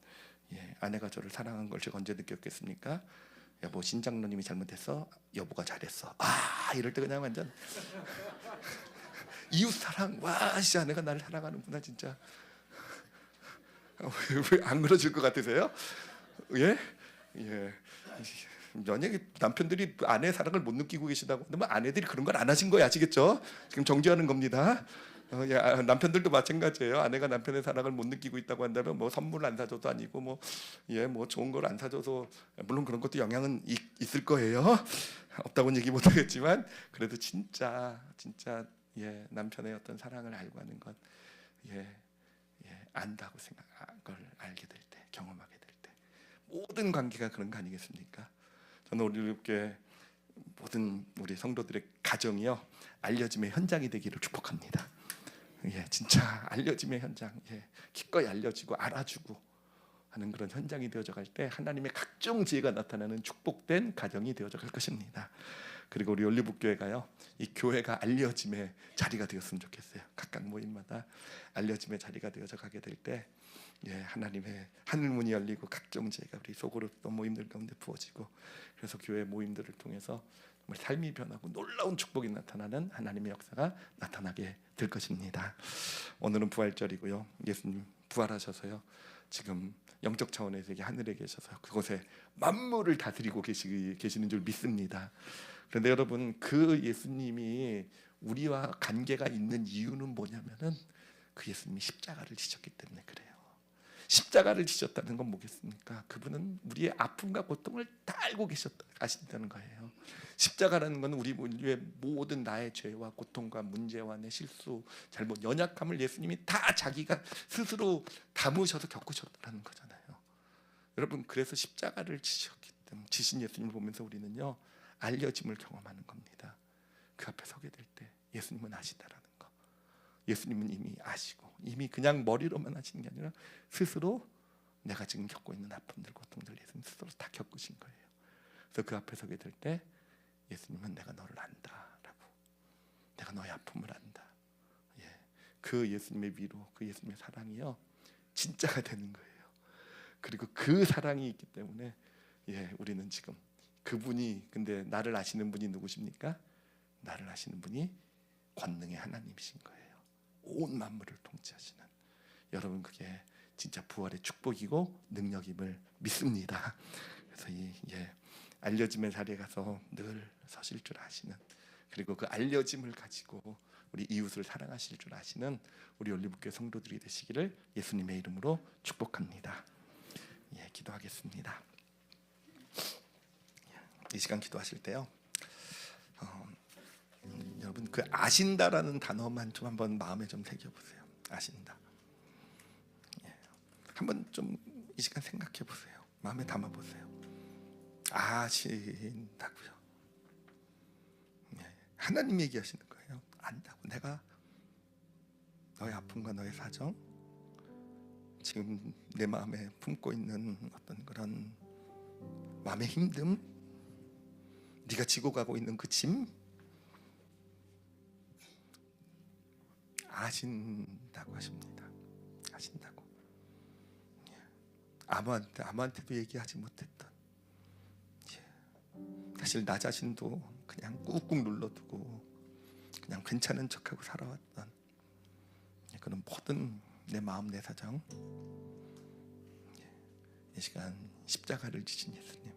Speaker 1: 아내가 저를 사랑한 걸 제가 언제 느꼈겠습니까? 여보, 신장로님이 잘못했어, 여보가 잘했어. 이럴 때 그냥 완전 이웃사랑. 와, 진짜 아내가 나를 사랑하는구나, 진짜. 왜 안 그러실 것 같으세요? 만약에 남편들이 아내의 사랑을 못 느끼고 계시다고 하면 아내들이 그런 걸 안 하신 거예요. 아시겠죠? 지금 정죄하는 겁니다. 남편들도 마찬가지예요. 아내가 남편의 사랑을 못 느끼고 있다고 한다면 뭐 선물을 안 사줘도 아니고 뭐 좋은 걸 안 사줘서, 물론 그런 것도 영향은 있을 거예요. 없다고는 얘기 못 하겠지만, 그래도 진짜 남편의 어떤 사랑을 알고 하는 것, 안다고 걸 알게 될 때, 경험하게 될 때, 모든 관계가 그런 거 아니겠습니까? 저는 우리 교회 모든 우리 성도들의 가정이요, 알려짐의 현장이 되기를 축복합니다. 진짜 알려짐의 현장, 기꺼이 알려지고 알아주고 하는 그런 현장이 되어져 갈 때 하나님의 각종 지혜가 나타나는 축복된 가정이 되어져 갈 것입니다. 그리고 우리 올리브교회가요, 이 교회가 알려짐의 자리가 되었으면 좋겠어요. 각각 모임마다 알려짐의 자리가 되어져 가게 될 때, 하나님의 하늘문이 열리고 각종 지혜가 우리 속으로 또 모임들 가운데 부어지고, 그래서 교회 모임들을 통해서 정말 삶이 변하고 놀라운 축복이 나타나는 하나님의 역사가 나타나게 될 것입니다. 오늘은 부활절이고요, 예수님 부활하셔서요, 지금 영적 차원에서 하늘에 계셔서 그곳에 만물을 다스리고 계시는 줄 믿습니다. 그런데 여러분, 그 예수님이 우리와 관계가 있는 이유는 뭐냐면은, 그 예수님이 십자가를 지셨기 때문에 그래요. 십자가를 지셨다는 건 뭐겠습니까? 그분은 우리의 아픔과 고통을 다 알고 아신다는 거예요. 십자가라는 건 우리 인류의 모든 나의 죄와 고통과 문제와 내 실수, 잘못, 연약함을 예수님이 다 자기가 스스로 담으셔서 겪으셨다는 거잖아요. 여러분, 그래서 십자가를 지셨기 때문에, 지신 예수님을 보면서 우리는요, 알려짐을 경험하는 겁니다. 그 앞에 서게 될 때 예수님은 아시다라는 거. 예수님은 이미 아시고, 이미 그냥 머리로만 하시는 게 아니라 스스로 내가 지금 겪고 있는 아픔들, 고통들 예수님 스스로 다 겪으신 거예요. 그래서 그 앞에 서게 될 때 예수님은 내가 너를 안다라고, 내가 너의 아픔을 안다. 그 예수님의 위로, 그 예수님의 사랑이요, 진짜가 되는 거예요. 그리고 그 사랑이 있기 때문에 우리는 지금 그분이, 근데 나를 아시는 분이 누구십니까? 나를 아시는 분이 권능의 하나님이신 거예요. 온 만물을 통치하시는. 여러분 그게 진짜 부활의 축복이고 능력임을 믿습니다. 그래서 이 알려짐의 자리에 가서 늘 서실 줄 아시는, 그리고 그 알려짐을 가지고 우리 이웃을 사랑하실 줄 아시는 우리 올리브교회 성도들이 되시기를 예수님의 이름으로 축복합니다. 기도하겠습니다. 이 시간 기도하실 때요, 여러분 그 아신다라는 단어만 좀 한번 마음에 좀 새겨보세요. 아신다. 한번 좀 이 시간 생각해 보세요. 마음에 담아 보세요. 아신다고요. 하나님 얘기하시는 거예요. 안다고. 내가 너의 아픔과 너의 사정, 지금 내 마음에 품고 있는 어떤 그런 마음의 힘듦, 네가 지고 가고 있는 그 짐, 아신다고 하십니다. 아신다고. 아무한테도 얘기하지 못했던, 사실 나 자신도 그냥 꾹꾹 눌러두고 그냥 괜찮은 척하고 살아왔던 그런 모든 내 마음 내 사정, 이 시간 십자가를 지신 예수님,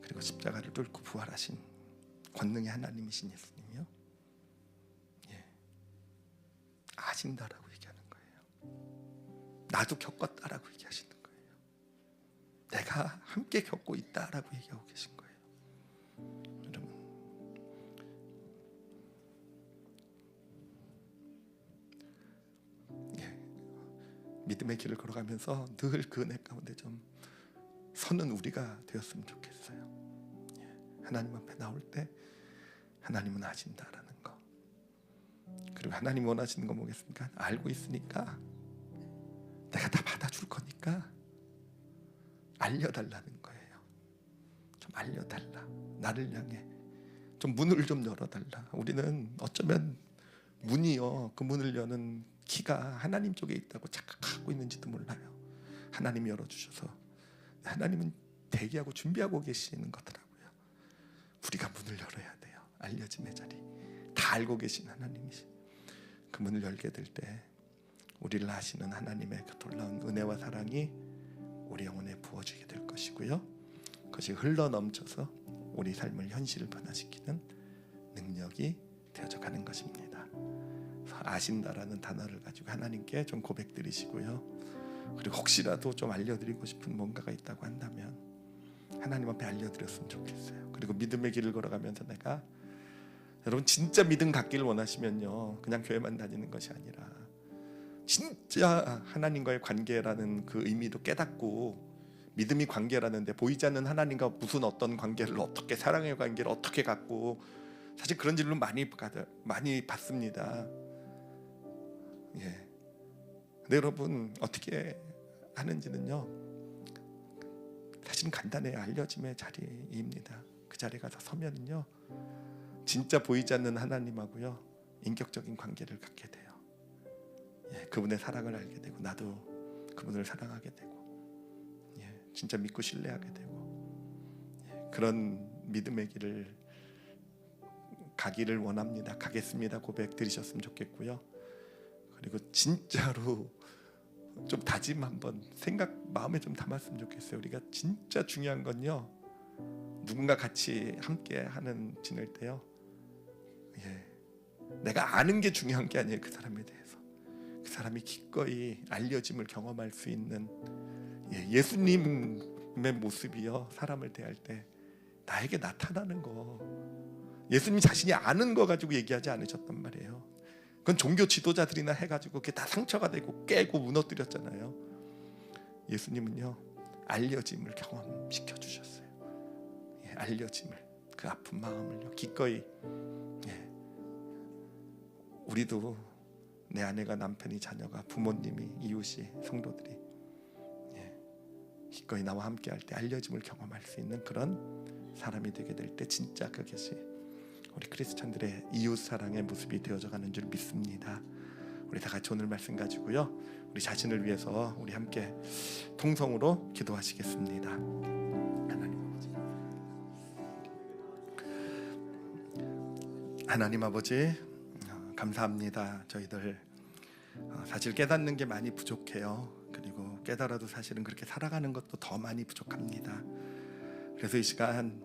Speaker 1: 그리고 십자가를 뚫고 부활하신 권능의 하나님이신 예수님이요, 아신다라고 얘기하는 거예요. 나도 겪었다라고 얘기하시는 거예요. 내가 함께 겪고 있다라고 얘기하고 계신 거예요. 여러분, 믿음의 길을 걸어가면서 늘 그 은혜 가운데 좀 서는 우리가 되었으면 좋겠어요. 하나님 앞에 나올 때 하나님은 아신다라는 거, 그리고 하나님 원하시는 거 뭐겠습니까? 알고 있으니까 내가 다 받아줄 거니까 알려달라는 거예요. 좀 알려달라. 나를 향해 좀 문을 좀 열어달라. 우리는 어쩌면 문이요, 그 문을 여는 키가 하나님 쪽에 있다고 착각하고 있는지도 몰라요. 하나님이 열어주셔서 하나님은 대기하고 준비하고 계시는 거더라고요. 우리가 문을 열어야 돼요. 알려짐의 자리, 다 알고 계신 하나님이시. 그 문을 열게 될 때 우리를 아시는 하나님의 그 놀라운 은혜와 사랑이 우리 영혼에 부어지게 될 것이고요, 그것이 흘러넘쳐서 우리 삶을 현실을 변화시키는 능력이 되어져 가는 것입니다. 아신다라는 단어를 가지고 하나님께 좀 고백드리시고요, 그리고 혹시라도 좀 알려드리고 싶은 뭔가가 있다고 한다면 하나님 앞에 알려드렸으면 좋겠어요. 그리고 믿음의 길을 걸어가면서 내가, 여러분 진짜 믿음 갖기를 원하시면요, 그냥 교회만 다니는 것이 아니라 진짜 하나님과의 관계라는 그 의미도 깨닫고, 믿음이 관계라는데 보이지 않는 하나님과 무슨 어떤 관계를, 어떻게 사랑의 관계를 어떻게 갖고, 사실 그런 질문 많이 받습니다. 근데 여러분 어떻게 하는지는요, 사실 간단해요. 알려짐의 자리입니다. 그 자리에 가서 서면은요, 진짜 보이지 않는 하나님하고요 인격적인 관계를 갖게 돼요. 그분의 사랑을 알게 되고, 나도 그분을 사랑하게 되고, 진짜 믿고 신뢰하게 되고, 그런 믿음의 길을 가기를 원합니다. 가겠습니다 고백 드리셨으면 좋겠고요, 그리고 진짜로 좀 다짐 한번 마음에 좀 담았으면 좋겠어요. 우리가 진짜 중요한 건요, 누군가 같이 함께 하는 지낼 때요, 내가 아는 게 중요한 게 아니에요. 그 사람에 대해서 그 사람이 기꺼이 알려짐을 경험할 수 있는 예수님의 모습이요, 사람을 대할 때 나에게 나타나는 거. 예수님 자신이 아는 거 가지고 얘기하지 않으셨단 말이에요. 그건 종교 지도자들이나 해가지고 그게 다 상처가 되고 깨고 무너뜨렸잖아요. 예수님은요, 알려짐을 경험시켜 주셨어요. 알려짐을, 그 아픈 마음을요 기꺼이. 우리도 내 아내가, 남편이, 자녀가, 부모님이, 이웃이, 성도들이 기꺼이 나와 함께 할 때 알려짐을 경험할 수 있는 그런 사람이 되게 될 때, 진짜 그것이 우리 크리스찬들의 이웃 사랑의 모습이 되어져 가는 줄 믿습니다. 우리 다 같이 오늘 말씀 가지고요, 우리 자신을 위해서 우리 함께 통성으로 기도하시겠습니다. 하나님 아버지, 감사합니다. 저희들 사실 깨닫는 게 많이 부족해요. 그리고 깨달아도 사실은 그렇게 살아가는 것도 더 많이 부족합니다. 그래서 이 시간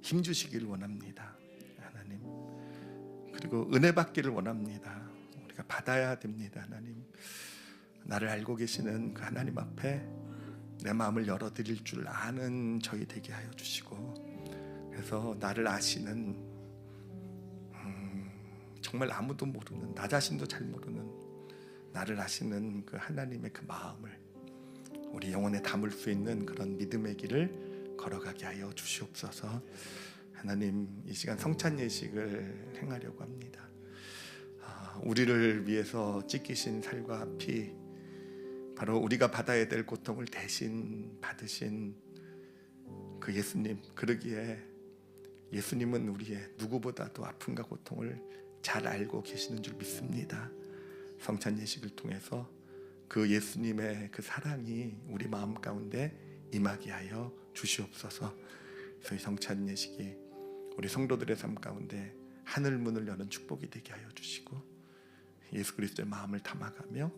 Speaker 1: 힘 주시길 원합니다, 하나님. 그리고 은혜 받기를 원합니다. 우리가 받아야 됩니다, 하나님. 나를 알고 계시는 그 하나님 앞에 내 마음을 열어드릴 줄 아는 저희 되게 하여 주시고, 그래서 나를 아시는 정말 아무도 모르는, 나 자신도 잘 모르는 나를 아시는 그 하나님의 그 마음을 우리 영혼에 담을 수 있는 그런 믿음의 길을 걸어가게 하여 주시옵소서. 하나님, 이 시간 성찬 예식을 행하려고 합니다. 우리를 위해서 찢기신 살과 피, 바로 우리가 받아야 될 고통을 대신 받으신 그 예수님, 그러기에 예수님은 우리의 누구보다도 아픔과 고통을 잘 알고 계시는 줄 믿습니다. 성찬 예식을 통해서 그 예수님의 그 사랑이 우리 마음 가운데 임하게 하여 주시옵소서. 그래서 이 성찬 예식이 우리 성도들의 삶 가운데 하늘 문을 여는 축복이 되게 하여 주시고, 예수 그리스도의 마음을 담아가며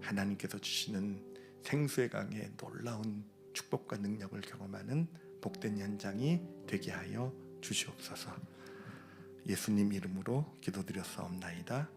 Speaker 1: 하나님께서 주시는 생수의 강의 놀라운 축복과 능력을 경험하는 복된 현장이 되게 하여 주시옵소서. 예수님 이름으로 기도드렸사옵나이다.